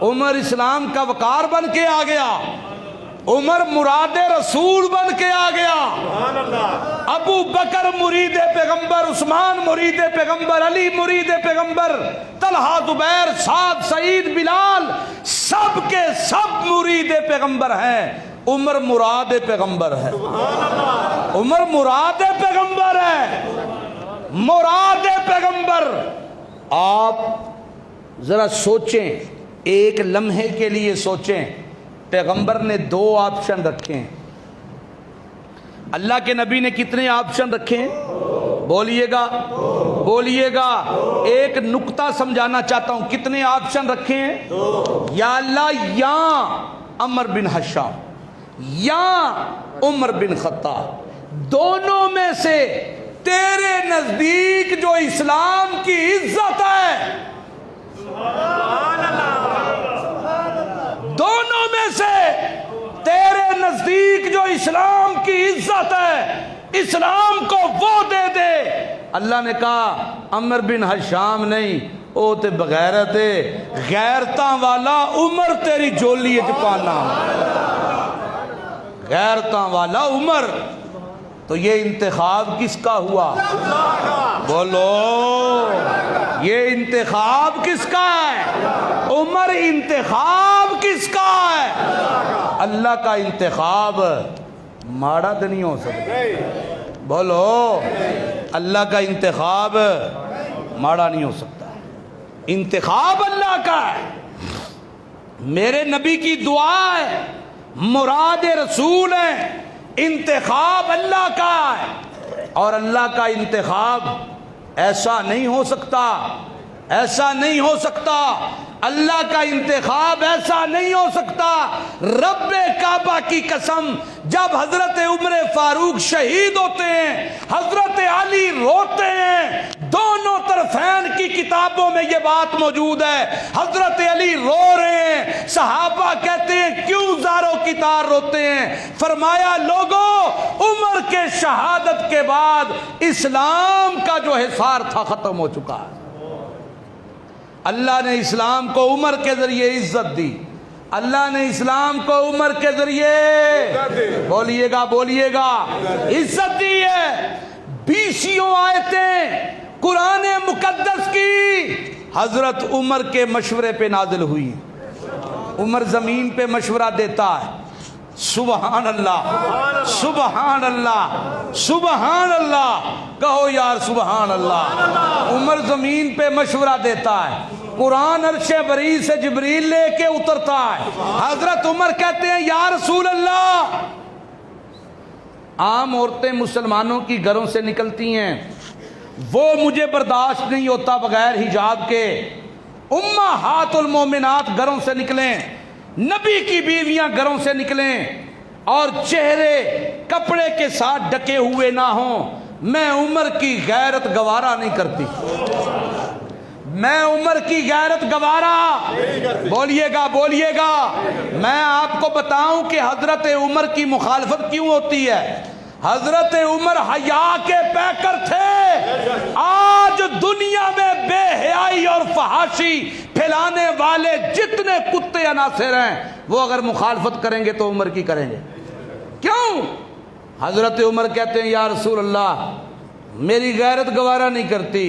عمر اسلام کا وقار بن کے آ گیا, عمر مراد رسول بن کے آ گیا. ابو بکر مرید پیغمبر, عثمان مرید پیغمبر, علی مرید پیغمبر, طلحہ زبیر سعد سعید بلال سب کے سب مرید پیغمبر ہیں. عمر مراد پیغمبر ہے, عمر مراد پیغمبر ہے, مراد پیغمبر. آپ ذرا سوچیں, ایک لمحے کے لیے سوچیں, پیغمبر نے 2 آپشن رکھے ہیں. اللہ کے نبی نے کتنے آپشن رکھے ہیں؟ بولیے گا بولیے گا. ایک نقطہ سمجھانا چاہتا ہوں, کتنے آپشن رکھے ہیں؟ یا اللہ یا عمر بن حشام یا عمر بن خطاب, دونوں میں سے تیرے نزدیک جو اسلام کی عزت ہے, دونوں میں سے تیرے نزدیک جو اسلام کی عزت ہے, اسلام کو وہ دے دے. اللہ نے کہا عمر بن حشام نہیں, او تے بغیرت غیرتاں والا عمر تیری جولی وچ پانا غیرتاں والا عمر تو یہ انتخاب کس کا ہوا بولو یہ انتخاب کس کا ہے عمر انتخاب کس کا ہے اللہ کا انتخاب ماڑا تو نہیں ہو سکتا بولو اللہ کا انتخاب ماڑا نہیں ہو سکتا انتخاب اللہ کا ہے میرے نبی کی دعا ہے مراد رسول ہے انتخاب اللہ کا ہے اور اللہ کا انتخاب ایسا نہیں ہو سکتا ایسا نہیں ہو سکتا اللہ کا انتخاب ایسا نہیں ہو سکتا رب کعبہ کی قسم جب حضرت عمر فاروق شہید ہوتے ہیں حضرت علی روتے ہیں دونوں طرفین کی کتابوں میں یہ بات موجود ہے حضرت علی رو رہے ہیں صحابہ کہتے ہیں کیوں زاروں کی تار روتے ہیں فرمایا لوگوں عمر کے شہادت کے بعد اسلام کا جو حصار تھا ختم ہو چکا ہے اللہ نے اسلام کو عمر کے ذریعے عزت دی اللہ نے اسلام کو عمر کے ذریعے بولیے گا عزت دی ہے 20 آیتیں قرآن مقدس کی حضرت عمر کے مشورے پہ نازل ہوئی عمر زمین پہ مشورہ دیتا ہے سبحان اللہ سبحان اللہ سبحان اللہ کہو یار سبحان اللہ عمر زمین پہ مشورہ دیتا ہے قرآن عرش بری سے جبریل لے کے اترتا ہے حضرت عمر کہتے ہیں یا رسول اللہ عام عورتیں مسلمانوں کی گھروں سے نکلتی ہیں وہ مجھے برداشت نہیں ہوتا بغیر حجاب کے امہات المومنات گھروں سے نکلیں نبی کی بیویاں گھروں سے نکلیں اور چہرے کپڑے کے ساتھ ڈھکے ہوئے نہ ہوں میں عمر کی غیرت گوارا نہیں کرتی میں عمر کی غیرت گوارا بولیے گا میں آپ کو بتاؤں کہ حضرت عمر کی مخالفت کیوں ہوتی ہے حضرت عمر حیا کے پیکر تھے آج دنیا میں بے حیائی اور فحاشی پھیلانے والے جتنے کتے عناصر ہیں وہ اگر مخالفت کریں گے تو عمر کی کریں گے کیوں حضرت عمر کہتے ہیں یا رسول اللہ میری غیرت گوارا نہیں کرتی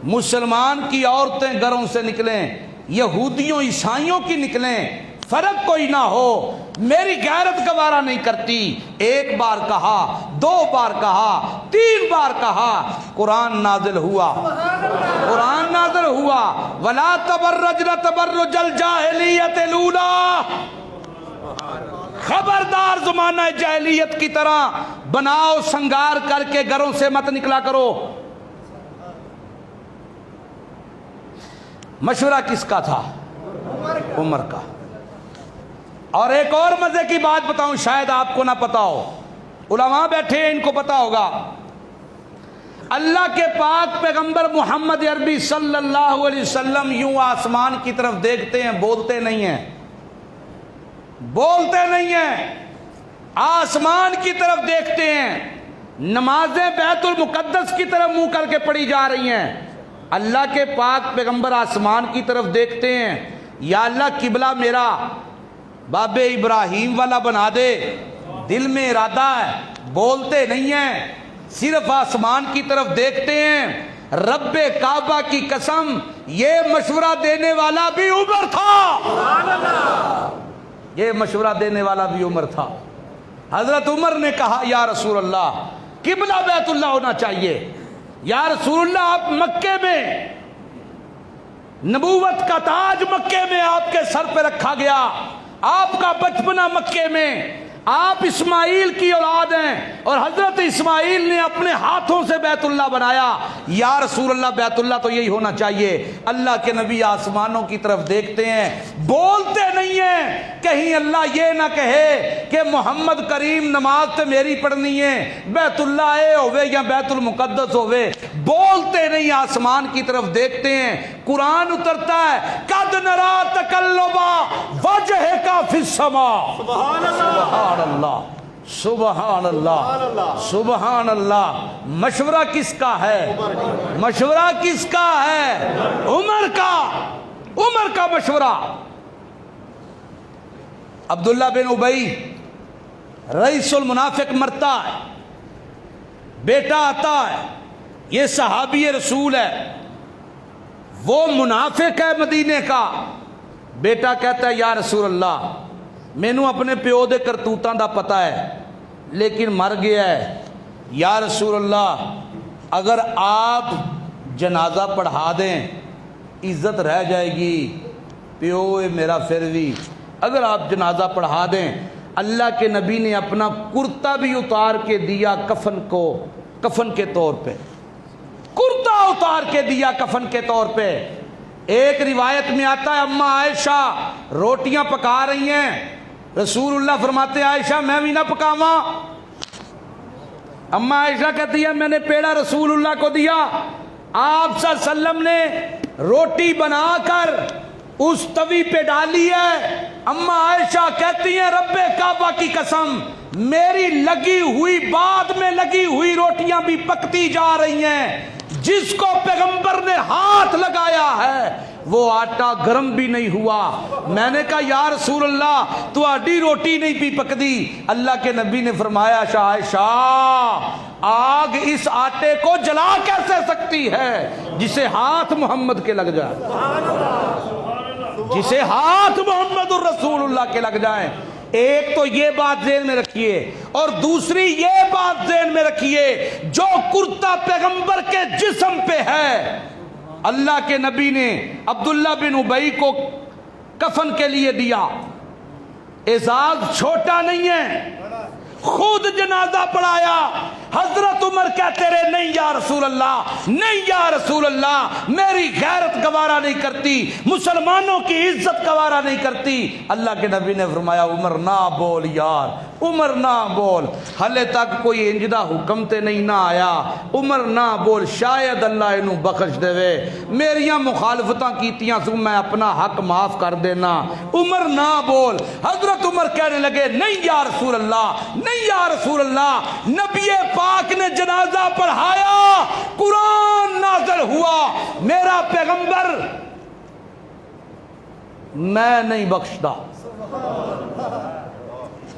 مسلمان کی عورتیں گھروں سے نکلیں یہودیوں عیسائیوں کی نکلیں فرق کوئی نہ ہو میری غیرت گوارا نہیں کرتی ایک بار کہا 2 بار کہا 3 بار کہا قرآن نازل ہوا وَلَا تَبَرَّجْنَ تَبَرُّجَ الْجَاهِلِيَّةِ الْأُولَىٰ خبردار زمانہ جاہلیت کی طرح بناؤ سنگار کر کے گھروں سے مت نکلا کرو مشورہ کس کا تھا عمر کا اور ایک اور مزے کی بات بتاؤں شاید آپ کو نہ پتا ہو علماء بیٹھے ہیں ان کو پتا ہوگا اللہ کے پاک پیغمبر محمد عربی صلی اللہ علیہ وسلم یوں آسمان کی طرف دیکھتے ہیں بولتے نہیں ہیں آسمان کی طرف دیکھتے ہیں نمازیں بیت المقدس کی طرف منہ کر کے پڑھی جا رہی ہیں اللہ کے پاک پیغمبر آسمان کی طرف دیکھتے ہیں یا اللہ قبلہ میرا باب ابراہیم والا بنا دے دل میں ارادہ ہے بولتے نہیں ہیں صرف آسمان کی طرف دیکھتے ہیں رب کعبہ کی قسم یہ مشورہ دینے والا بھی عمر تھا یہ مشورہ دینے والا بھی عمر تھا حضرت عمر نے کہا یا رسول اللہ قبلہ بیت اللہ ہونا چاہیے یا رسول اللہ آپ مکے میں نبوت کا تاج مکے میں آپ کے سر پہ رکھا گیا آپ کا بچپنا مکے میں آپ اسماعیل کی اولاد ہیں اور حضرت اسماعیل نے اپنے ہاتھوں سے بیت اللہ بنایا یا رسول اللہ بیت اللہ تو یہی ہونا چاہیے اللہ کے نبی آسمانوں کی طرف دیکھتے ہیں بولتے نہیں ہیں کہیں اللہ یہ نہ کہے کہ محمد کریم نماز تو میری پڑھنی ہے بیت اللہ ہوئے یا بیت المقدس ہوئے بولتے نہیں آسمان کی طرف دیکھتے ہیں قرآن اترتا ہے قد نرا تقلبا وجہک فی السماء سبحان اللہ سبحان اللہ سبحان اللہ۔ مشورہ کس کا ہے؟ مشورہ کس کا ہے؟ عمر کا، عمر کا مشورہ۔ عبداللہ بن ابی رئیس المنافق مرتا ہے، بیٹا آتا ہے، یہ صحابی رسول ہے، وہ منافق ہے مدینے کا۔ بیٹا کہتا ہے یا رسول اللہ مینوں اپنے پیو دے کرتوتاں دا پتہ ہے لیکن مر گیا ہے، یا رسول اللہ اگر آپ جنازہ پڑھا دیں عزت رہ جائے گی، پیو ہے میرا پھر بھی، اگر آپ جنازہ پڑھا دیں۔ اللہ کے نبی نے اپنا کرتا بھی اتار کے دیا کفن کو، کفن کے طور پہ، کرتا اتار کے دیا کفن کے طور پہ۔ ایک روایت میں آتا ہے اماں عائشہ روٹیاں پکا رہی ہیں، رسول اللہ فرماتے ہیں عائشہ میں بھی نہ پکاواں؟ اماں عائشہ کہتی ہے میں نے پیڑا رسول اللہ کو دیا، آپ صلی اللہ علیہ وسلم نے روٹی بنا کر اس توی پہ ڈالی ہے۔ اماں عائشہ کہتی ہیں رب کعبہ کی قسم میری لگی ہوئی بعد میں لگی ہوئی روٹیاں بھی پکتی جا رہی ہیں، جس کو پیغمبر نے ہاتھ لگایا ہے وہ آٹا گرم بھی نہیں ہوا۔ میں نے کہا یا رسول اللہ تو آڈی روٹی نہیں بھی پکدی؟ اللہ کے نبی نے فرمایا عائشہ آگ اس آٹے کو جلا کیسے سکتی ہے جسے ہاتھ محمد کے لگ جائے، جسے ہاتھ محمد الرسول اللہ کے لگ جائیں۔ ایک تو یہ بات ذہن میں رکھیے، اور دوسری یہ بات ذہن میں رکھیے جو کرتا پیغمبر کے جسم پہ ہے، اللہ کے نبی نے عبداللہ بن ابی کو کفن کے لیے دیا۔ اعزاز چھوٹا نہیں ہے، خود جنازہ پڑھایا۔ حضرت عمر کہتے رہے نہیں یا رسول اللہ، نہیں یا رسول اللہ، میری غیرت گوارا نہیں کرتی، مسلمانوں کی عزت گوارا نہیں کرتی۔ اللہ کے نبی نے فرمایا عمر نہ بول یار، عمر نہ بول، ہلے تک کوئی انجدہ حکم تے نہیں نہ آیا، عمر نہ بول، شاید اللہ انہوں بخش دے وے، میریاں مخالفتاں کیتیاں سو میں اپنا حق معاف کر دینا، عمر نہ بول۔ حضرت عمر کہنے لگے نہیں یا رسول اللہ، نہیں یا رسول اللہ، نبی پاک نے جنازہ پڑھایا، قرآن نازل ہوا، میرا پیغمبر میں نہیں بخشتا،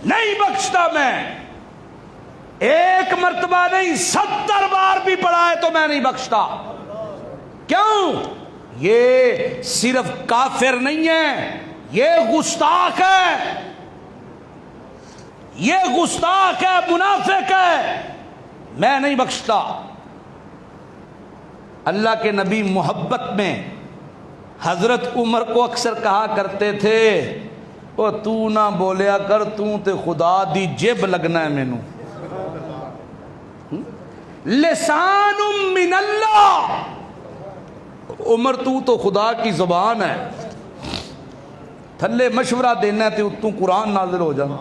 نہیں بخشتا، میں ایک مرتبہ نہیں 70 بار بھی پڑھائے تو میں نہیں بخشتا۔ کیوں؟ یہ صرف کافر نہیں ہے، یہ گستاخ ہے، یہ گستاخ ہے، منافق ہے، میں نہیں بخشتا۔ اللہ کے نبی محبت میں حضرت عمر کو اکثر کہا کرتے تھے او تو نہ بولیا کر، تو تے خدا دی جیب لگنا ہے مینوں، لسان من اللہ، عمر تو خدا کی زبان ہے، تھلے مشورہ دینا ہے تو قرآن نازل ہو جانا۔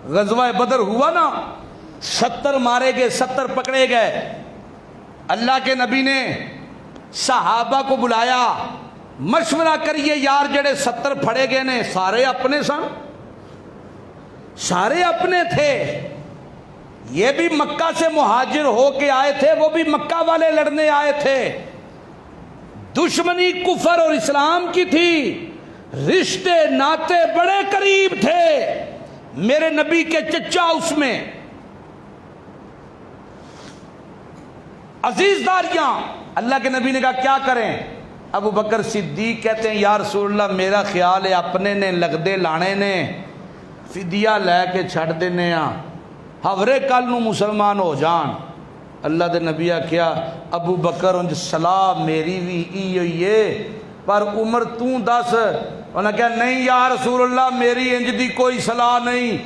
غزوہ بدر ہوا نا، 70 مارے گئے، 70 پکڑے گئے۔ اللہ کے نبی نے صحابہ کو بلایا، مشورہ کریے یار جڑے 70 پھڑے گئے نے سارے اپنے سن، سارے اپنے تھے، یہ بھی مکہ سے مہاجر ہو کے آئے تھے، وہ بھی مکہ والے لڑنے آئے تھے، دشمنی کفر اور اسلام کی تھی، رشتے ناتے بڑے قریب تھے، میرے نبی کے چچا اس میں، عزیز داریاں۔ اللہ کے نبی نے کہا کیا کریں؟ ابو بکر صدیق کہتے ہیں یا رسول اللہ میرا خیال ہے اپنے نے لگدے لانے نے فدیہ لے کے چھڑ دینے ہاں، ہورے کل نو مسلمان ہو جان۔ اللہ دے نبی کیا ابو بکر انج صلاح میری بھی ای ہوئی ہے، پر عمر تو دس؟ انہوں نے کہا نہیں یا رسول اللہ میری انج دی کوئی صلاح نہیں،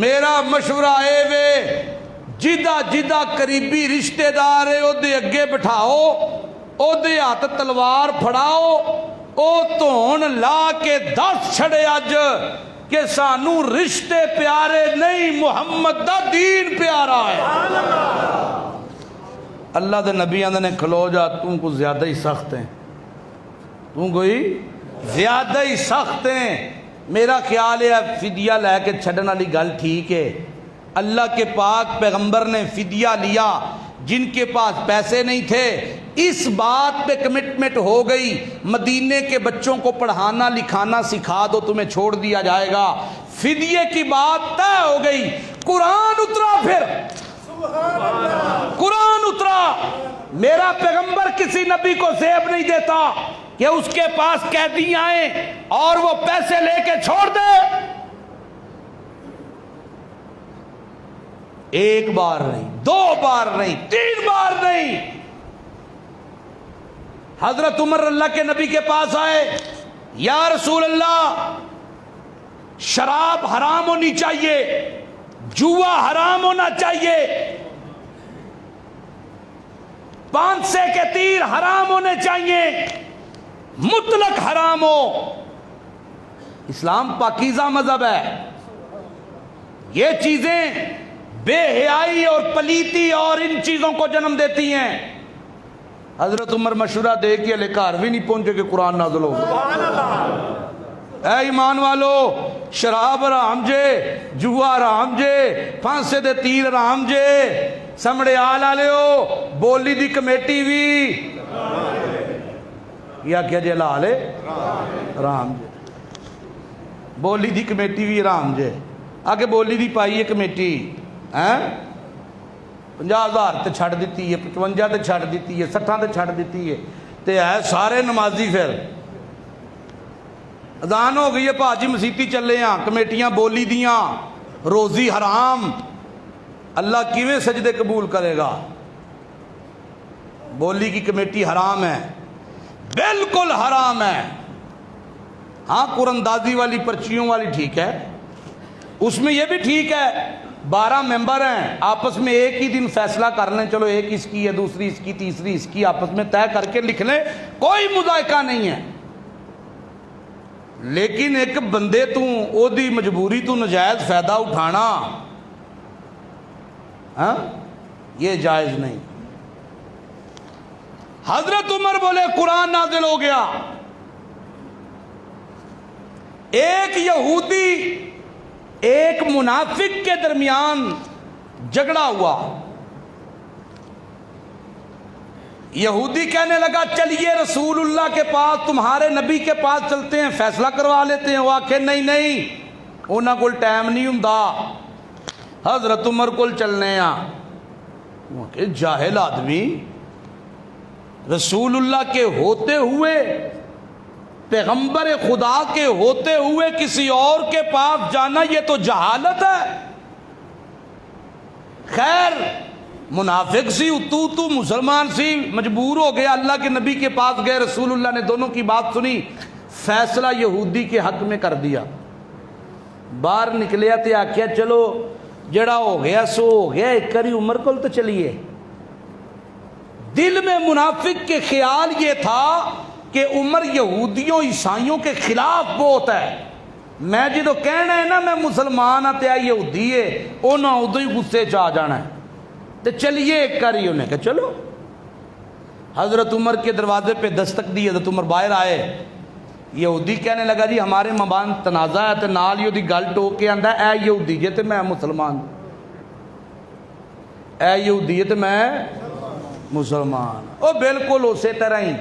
میرا مشورہ اے وے جدہ جدہ قریبی رشتہ دار ہے او دے اگے بٹھاؤ، او دے ہاتھ تلوار پھڑاؤ، او تون لا کے دس چھڑے اج کہ سانو رشتے پیارے نہیں محمد دا دین پیارا ہے۔ اللہ دے نبی آندے نے کھلو جا تم کو زیادہ ہی سخت ہیں، تم کوئی زیادہ ہی سخت ہیں، میرا خیال ہے فدیہ لے کے چھڈن والی گل ٹھیک ہے، اللہ کے پاک پیغمبر نے فدیہ لیا، جن کے پاس پیسے نہیں تھے اس بات پہ کمٹمنٹ ہو گئی مدینے کے بچوں کو پڑھانا لکھانا سکھا دو، تمہیں چھوڑ دیا جائے گا، فدیے کی بات طے ہو گئی، قرآن اترا، پھر قرآن اترا۔ میرا پیغمبر کسی نبی کو زیب نہیں دیتا کہ اس کے پاس قیدی آئیں اور وہ پیسے لے کے چھوڑ دے، ایک بار نہیں، دو بار نہیں، تین بار نہیں۔ حضرت عمر اللہ کے نبی کے پاس آئے، یا رسول اللہ شراب حرام ہونی چاہیے، جوا حرام ہونا چاہیے، پانسے کے تیر حرام ہونے چاہیے، مطلق حرام ہو۔ اسلام پاکیزہ مذہب ہے، یہ چیزیں بے حیائی اور پلیتی اور ان چیزوں کو جنم دیتی ہیں۔ حضرت عمر مشورہ دے کے لے گھر بھی نہیں پہنچے کہ قرآن نازل ہو۔ اے ایمان والو، شراب حرام جے، جوا حرام جے، پھانسے دے تیر حرام جے، سمڑے آل آلے ہو، بولی دی کمیٹی بھی یا کیا جے لالے حرام جے، بولی دی کمیٹی بھی حرام جے، آگے بولی دی پائی ہے کمیٹی 50,000 تے چھڑ دیتی ہے، 55 تے چھڑ دیتی ہے، 60 تے چھڑ دیتی ہے، تے ہے سارے نمازی پھر اذان ہو گئی ہے پاجی مسیتی چلے ہاں، کمیٹیاں بولی دیاں، روزی حرام، اللہ کیویں سجدے قبول کرے گا؟ بولی کی کمیٹی حرام ہے، بالکل حرام ہے۔ ہاں قراندازی والی پرچیوں والی ٹھیک ہے، اس میں یہ بھی ٹھیک ہے 12 ممبر ہیں، آپس میں ایک ہی دن فیصلہ کر لیں، چلو ایک اس کی ہے، دوسری اس کی، تیسری اس کی، آپس میں طے کر کے لکھ لیں، کوئی مذائقہ نہیں ہے۔ لیکن ایک بندے تو او دی مجبوری تو نجائز فائدہ اٹھانا یہ جائز نہیں۔ حضرت عمر بولے قرآن نازل ہو گیا، ایک یہودی ایک منافق کے درمیان جھگڑا ہوا، یہودی کہنے لگا چلیے رسول اللہ کے پاس، تمہارے نبی کے پاس چلتے ہیں، فیصلہ کروا لیتے ہیں۔ وہ آکھے نہیں نہیں، انہاں کول ٹائم نہیں ہوندا، حضرت عمر کول چلنے ہیں۔ وہ کہ جاہل آدمی، رسول اللہ کے ہوتے ہوئے، پیغمبر خدا کے ہوتے ہوئے کسی اور کے پاس جانا یہ تو جہالت ہے۔ خیر منافق سی، تو مسلمان سی، مجبور ہو گیا، اللہ کے نبی کے پاس گئے، رسول اللہ نے دونوں کی بات سنی، فیصلہ یہودی کے حق میں کر دیا۔ باہر نکلیا تے آکھیا چلو جڑا ہو گیا سو ہو گیا، ایک کری عمر کول تو چلیے۔ دل میں منافق کے خیال یہ تھا کہ عمر یہودیوں عیسائیوں کے خلاف بہت ہے، میں جدو کہنا ہے نا میں مسلمان ہاں تے یہودی ہے، انہاں ادو ہی غصے چ آ جانا ہے، تو چلیے ایک کری۔ انہیں کہ چلو۔ حضرت عمر کے دروازے پہ دستک دی، حضرت عمر باہر آئے، یہودی کہنے لگا جی ہمارے مابین تنازع ہے، تے نال ہی دی گل ٹوک کے آندا اے یہودی جے تے میں مسلمان، اے یہودی تے میں مسلمان۔ او بالکل اسی طرح ہی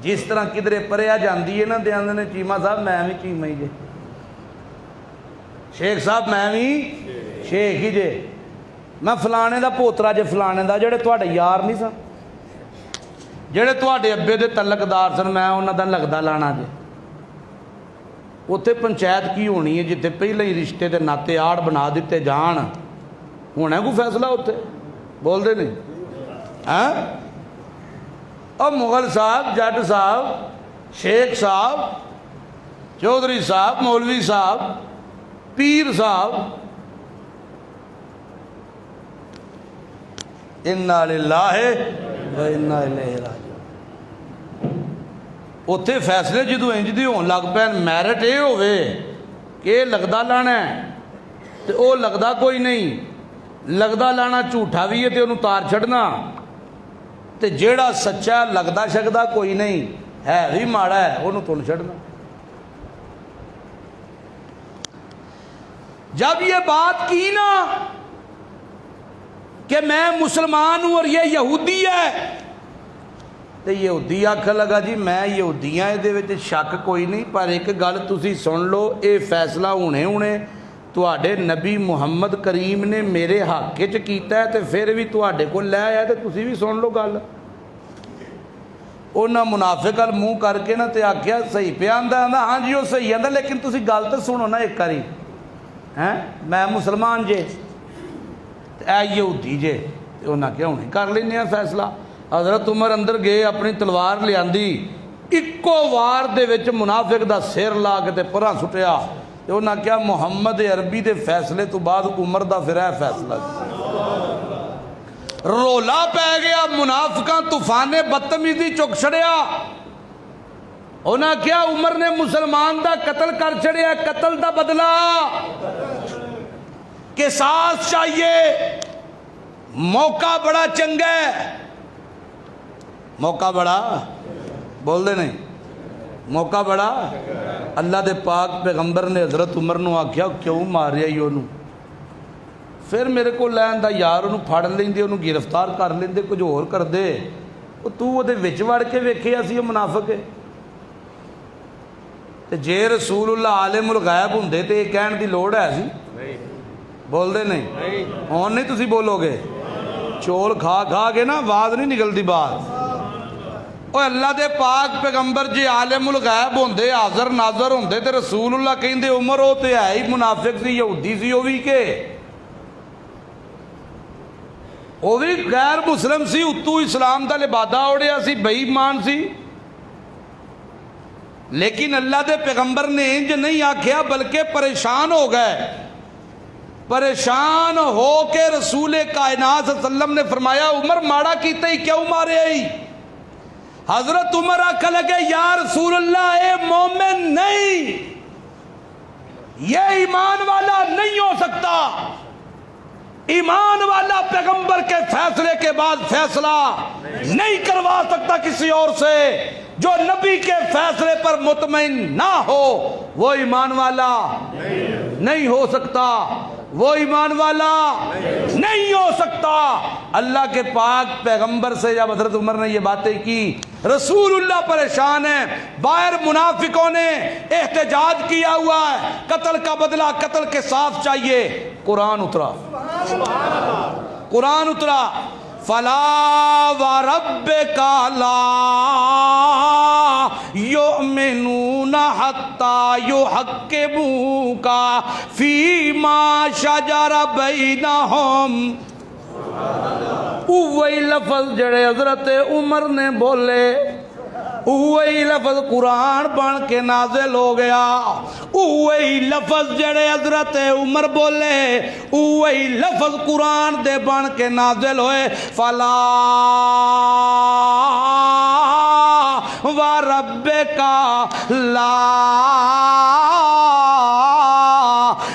جس طرح کدھرے پریا جاندی ہے نا، دے آندے نے چیمہ صاحب میں بھی چیمہ ہی جے، شیخ صاحب میں بھی شیخ ہی جے، میں فلانے دا پوترا جے فلانے دا، جڑے تواڈے یار نہیں سن، جڑے تواڈے ابے دے تعلقدار سن، میں انہاں دا لگدا لانا جے۔ اتنے پنچایت کی ہونی ہے جتنے پہلے ہی رشتے دے ناتے آڑ بنا دیتے جان، ہونا ہے کوئی فیصلہ اتنے؟ بول دے نہیں اور مغل صاحب، جٹ صاحب، شیخ صاحب، چودھری صاحب، مولوی صاحب، پیر صاحب، انا للہ و انا الیہ راجعون، اتنے فیصلے جدو انج دی ہون لگ پے، میرٹ یہ ہوئے کہ لگدا لانا ہے تو وہ لگدا کوئی نہیں، لگدا لانا جھوٹا بھی ہے تو انہوں تار چھڑنا، تے جیڑا سچا لگدا شکدا کوئی نہیں ہے بھی ماڑا ہے انہوں تن چھڑنا۔ جب یہ بات کی نا کہ میں مسلمان ہوں اور یہ یہودی ہے، تو یہودی آکھن لگا جی میں یہودیاں دے وچ شک کوئی نہیں، پر ایک گل تسی سن لو، اے فیصلہ ہونے تواڈے نبی محمد کریم نے میرے حق وچ کیتا ہے، تے پھر بھی تواڈے کول لے آیا، تے تسی بھی سن لو گل۔ انہاں منافق ال منہ کر کے نا تے آکھیا صحیح پہ آندا، ہاں جی وہ صحیح آندا، لیکن تسی گل تے سنو نا ایک واری، ہیں میں مسلمان جے اے یہودی جے، تے انہاں کیا ہونے کر لینے ہیں فیصلہ۔ حضرت عمر اندر گئے، اپنی تلوار لیاندی، اکو وار دے وچ منافق دا سر لا کے تے پراں سٹیا، تے انہاں کیا محمد عربی دے فیصلے تو بعد عمر دا پھر ہے فیصلہ۔ رولا پہ گیا، منافقاں طوفان بدتمیزی چک چھڑیا، انہاں کیا عمر نے مسلمان دا قتل کر چھڑیا، قتل دا بدلہ، قصاص چاہیے، موقع بڑا چنگا ہے، موقع بڑا بول دے نہیں، موقع بڑا۔ اللہ دے پاک پیغمبر نے حضرت عمر نو آکھیا کیوں ماریا ہی انہوں؟ پھر میرے کو لین دا یار انہوں پھڑ لیندے، انہوں گرفتار کر لیندے، کچھ اور کر دے، تو وہ دے وچ وڑ کے ویکھے اسی یہ منافق ہے۔ تے جے رسول اللہ عالم الغیب ہوندے تے یہ کہن دی لوڑ ہے سی؟ بول دے نہیں، ہون نہیں تسی بولو گے، چول کھا کھا کے نا آواز نہیں نکلتی بات۔ اوہ اللہ دے پاک پیغمبر جی عالم الغیب ہوندے، حاضر ناظر ہوندے تے رسول اللہ کہندے عمر ہو تے ہے ہی منافق سی، یہودی سی، وہ بھی کہ وہ بھی غیر مسلم سی، اتو اسلام دا لبادہ اوڑیا سی، بے ایمان سی، لیکن اللہ دے پیغمبر نے انج نہیں آکھیا بلکہ پریشان ہو گئے۔ پریشان ہو کے رسول کائنات صلی اللہ علیہ وسلم نے فرمایا عمر ماڑا کیتا ہی کیوں مارے ہی؟ حضرت عمر آکھا لگے یا رسول اللہ اے مومن نہیں، یہ ایمان والا نہیں ہو سکتا، ایمان والا پیغمبر کے فیصلے کے بعد فیصلہ نہیں کروا سکتا کسی اور سے، جو نبی کے فیصلے پر مطمئن نہ ہو وہ ایمان والا نہیں ہو سکتا، وہ ایمان والا نہیں ہو سکتا۔ اللہ کے پاک پیغمبر سے جب حضرت عمر نے یہ باتیں کی، رسول اللہ پریشان ہیں، باہر منافقوں نے احتجاج کیا ہوا ہے، قتل کا بدلہ قتل کے ساتھ چاہیے، قرآن اترا، قرآن اترا، فَلَا وَرَبِّكَ لَا يُؤْمِنُونَ حَتَّى يُحَكِّمُوكَ فِي مَا شَجَرَ بَيْنَهُمْ۔ وہی لفظ جڑے حضرت عمر نے بولے، وہی لفظ قرآن بن کے نازل ہو گیا، وہی لفظ جڑے حضرت عمر بولے وہی لفظ قرآن دے بن کے نازل ہوئے، فَلَا وَرَبِّكَ لَا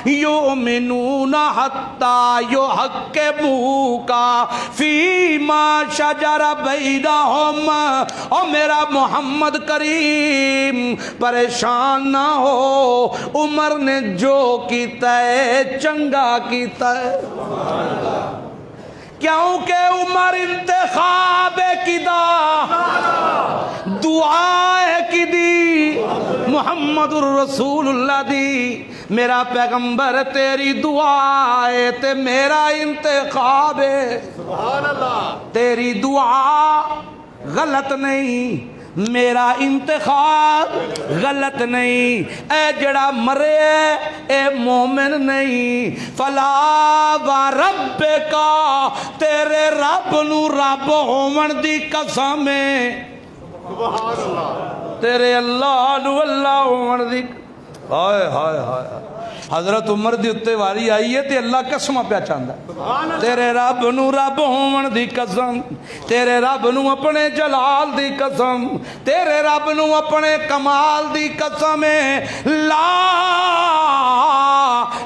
يُؤْمِنُونَ حَتَّى يُحَكِّمُوكَ فِي مَا شَجَرَ بَيْنَهُمْ۔ اور میرا محمد کریم پریشان نہ ہو، عمر نے جو کیتا ہے چنگا کیتا ہے، کیونکہ عمر انتخاب کی دا دعا کی دی، محمد الرسول اللہ دی، میرا پیغمبر تیری دعا ہے تے میرا انتخاب ہے، تیری دعا غلط نہیں، میرا انتخاب غلط نہیں، اے جڑا مرے اے مومن نہیں۔ فلا وربک، تیرے رب نو رب ہون دی قسم ہے، تیرے اللہ نو اللہ ہون دی، ہائے ہائے ہائے۔ حضرت عمر دی اتے واری آئی ہے تے اللہ قسمہ پہ چاندہ، تیرے رب نو رب ہون دی قسم، تیرے رب نو اپنے جلال دی قسم، تیرے رب نو اپنے کمال دی قسم، لا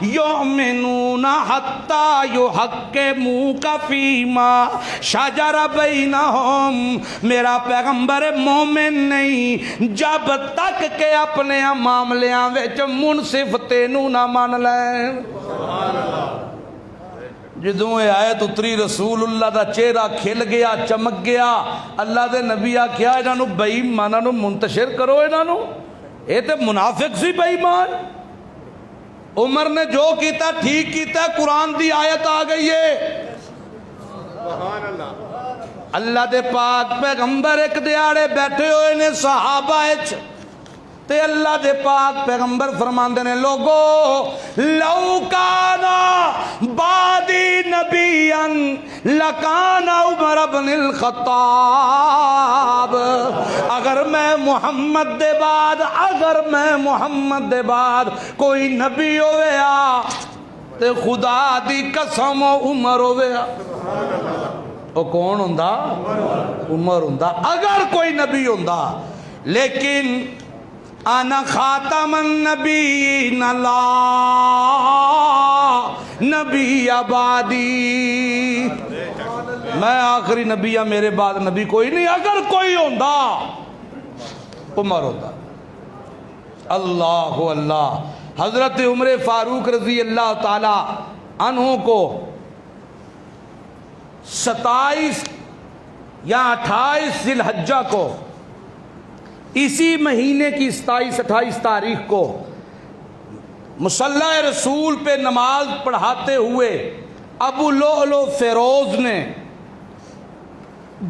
یؤمنون حتی یحکموک فیما شجر بینہم، میرا پیغمبر مومن نہیں جب تک کہ اپنے معاملیاں وچ منصف تینوں نہ مان لین۔ جدوں یہ آیت اتری رسول اللہ دا چہرہ کھل گیا، چمک گیا۔ اللہ دے نبی آکھیا انہاں نو بے ایماناں نو منتشر کرو، انہاں نو، اے تے منافق سی بے ایمان۔ عمر نے جو کیتا ٹھیک کیتا، قرآن دی آیت آ گئی ہے۔ اللہ دے پاک پیغمبر ایک دیاڑے بیٹھے ہوئے نے صحابہ اچ، تے اللہ دے پاک پیغمبر فرماندے نے لوگو لو کانا بعدی نبیا لکان عمر بن الخطاب، اگر میں محمد دے بعد کوئی نبی ہویا تے خدا دی قسم عمر ہویا۔ او کون ہوندا؟ عمر ہوندا اگر کوئی نبی ہوندا۔ لیکن انا خاتم النبیین لا نبی بعدی، میں آخری نبی ہوں، میرے بعد نبی کوئی نہیں۔ اگر کوئی ہوندا عمر ہوندا۔ اللہ اللہ، حضرت عمر فاروق رضی اللہ تعالی عنہ کو 27 یا 28 ذی الحجہ کو، اسی مہینے کی 27-28 تاریخ کو مصلی رسول پہ نماز پڑھاتے ہوئے ابو لؤلؤ فیروز نے،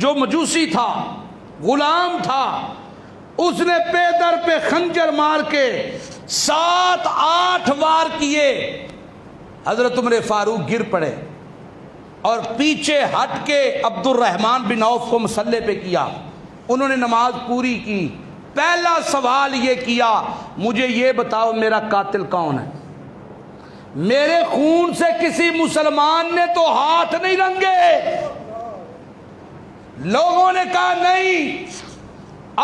جو مجوسی تھا، غلام تھا، اس نے پے در پہ خنجر مار کے 7-8 وار کیے۔ حضرت عمر فاروق گر پڑے اور پیچھے ہٹ کے عبد الرحمن بن عوف کو مصلی پہ کیا۔ انہوں نے نماز پوری کی۔ پہلا سوال یہ کیا، مجھے یہ بتاؤ میرا قاتل کون ہے؟ میرے خون سے کسی مسلمان نے تو ہاتھ نہیں رنگے۔ لوگوں نے کہا نہیں،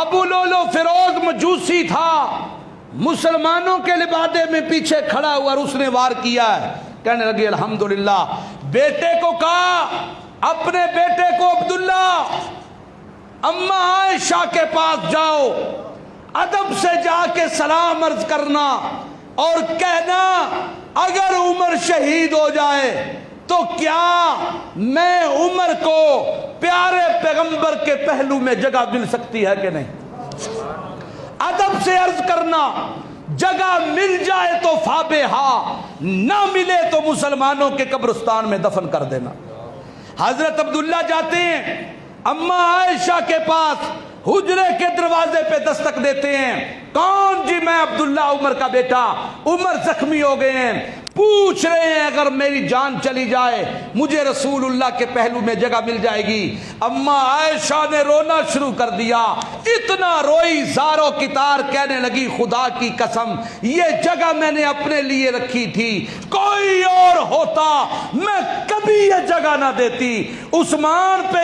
ابو لؤلؤ فیروز مجوسی تھا، مسلمانوں کے لبادے میں پیچھے کھڑا ہوا اور اس نے وار کیا ہے۔ کہنے لگے الحمدللہ۔ بیٹے کو کہا، اپنے بیٹے کو عبداللہ، اماں عائشہ کے پاس جاؤ، ادب سے جا کے سلام عرض کرنا اور کہنا اگر عمر شہید ہو جائے تو کیا میں عمر کو پیارے پیغمبر کے پہلو میں جگہ مل سکتی ہے کہ نہیں؟ ادب سے عرض کرنا، جگہ مل جائے تو فابہا، نہ ملے تو مسلمانوں کے قبرستان میں دفن کر دینا۔ حضرت عبداللہ جاتے ہیں اماں عائشہ کے پاس، حجرے کے دروازے پہ دستک دیتے ہیں، کون؟ جی میں عبداللہ عمر کا بیٹا۔ عمر زخمی ہو گئے ہیں، پوچھ رہے ہیں اگر میری جان چلی جائے مجھے رسول اللہ کے پہلو میں جگہ مل جائے گی۔ اماں عائشہ نے رونا شروع کر دیا، اتنا روئی زارو کی تار، کہنے لگی خدا کی قسم یہ جگہ میں نے اپنے لیے رکھی تھی، کوئی اور ہوتا میں کبھی یہ جگہ نہ دیتی۔ عثمان پہ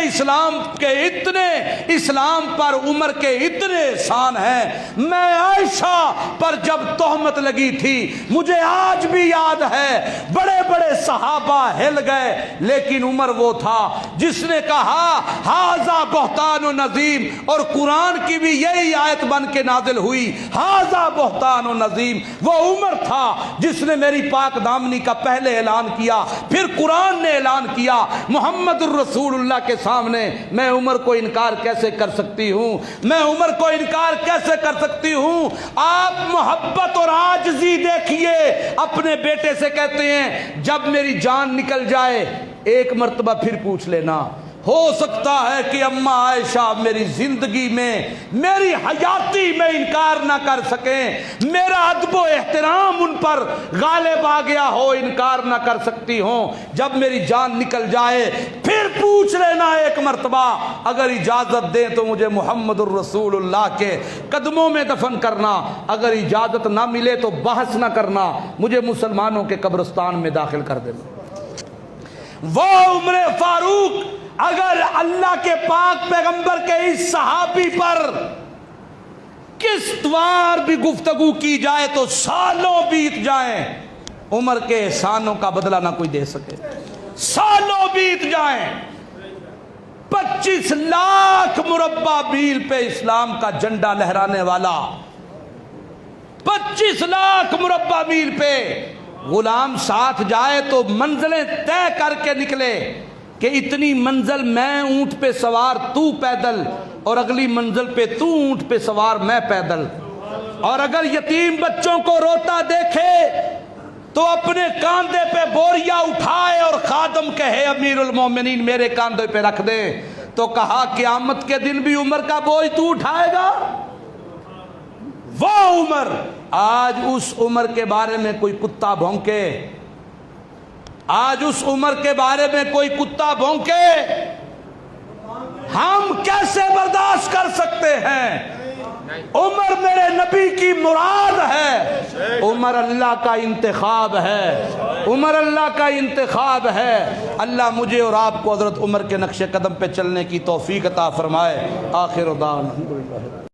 اسلام پر عمر کے اتنے احسان ہیں، میں عائشہ پر جب تہمت لگی تھی مجھے آج بھی یاد ہے، بڑے بڑے صحابہ ہل گئے، لیکن عمر وہ تھا جس نے کہا ہاذا بہتان و نظیم، اور قرآن کی بھی یہی آیت بن کے نازل ہوئی، ہاذا بہتان و نظیم۔ وہ عمر تھا جس نے میری پاک دامنی کا پہلے اعلان کیا، پھر قرآن نے اعلان کیا محمد الرسول اللہ کے سامنے۔ میں عمر کو انکار کیسے کر سکتی ہوں؟ میں عمر کو انکار کیسے کر سکتی ہوں؟ آپ محبت اور عاجزی دیکھیے، اپنے بیٹے سے کہتے ہیں جب میری جان نکل جائے ایک مرتبہ پھر پوچھ لینا، ہو سکتا ہے کہ اماں عائشہ میری زندگی میں، میری حیاتی میں انکار نہ کر سکیں، میرا ادب و احترام ان پر غالب آ گیا ہو، انکار نہ کر سکتی ہوں۔ جب میری جان نکل جائے پھر پوچھ لینا ایک مرتبہ، اگر اجازت دیں تو مجھے محمد الرسول اللہ کے قدموں میں دفن کرنا، اگر اجازت نہ ملے تو بحث نہ کرنا، مجھے مسلمانوں کے قبرستان میں داخل کر دینا۔ وہ عمر فاروق اگر اللہ کے پاک پیغمبر کے اس صحابی پر کس طور بھی گفتگو کی جائے تو سالوں بیت جائیں، عمر کے احسانوں کا بدلہ نہ کوئی دے سکے. سالوں بیت جائیں، 25 لاکھ مربع میل پہ اسلام کا جھنڈا لہرانے والا، 25 لاکھ مربع میل پہ غلام ساتھ جائے تو منزلیں طے کر کے نکلے کہ اتنی منزل میں اونٹ پہ سوار تو پیدل، اور اگلی منزل پہ تو اونٹ پہ سوار میں پیدل. اور اگر یتیم بچوں کو روتا دیکھے تو اپنے کاندھے پہ بوریا اٹھائے اور خادم کہے امیر المومنین میرے کاندھے پہ رکھ دے. تو کہا قیامت کے دن بھی عمر کا بوجھ تو اٹھائے گا؟ وہ عمر. آج اس عمر کے بارے میں کوئی کتا بھونکے، آج اس عمر کے بارے میں کوئی کتا بھونکے، ہم کیسے برداشت کر سکتے ہیں؟ عمر میرے نبی کی مراد ہے، عمر اللہ کا انتخاب ہے، عمر اللہ کا انتخاب ہے. اللہ مجھے اور آپ کو حضرت عمر کے نقش قدم پہ چلنے کی توفیق عطا فرمائے. آخر دعوانا الحمدللہ.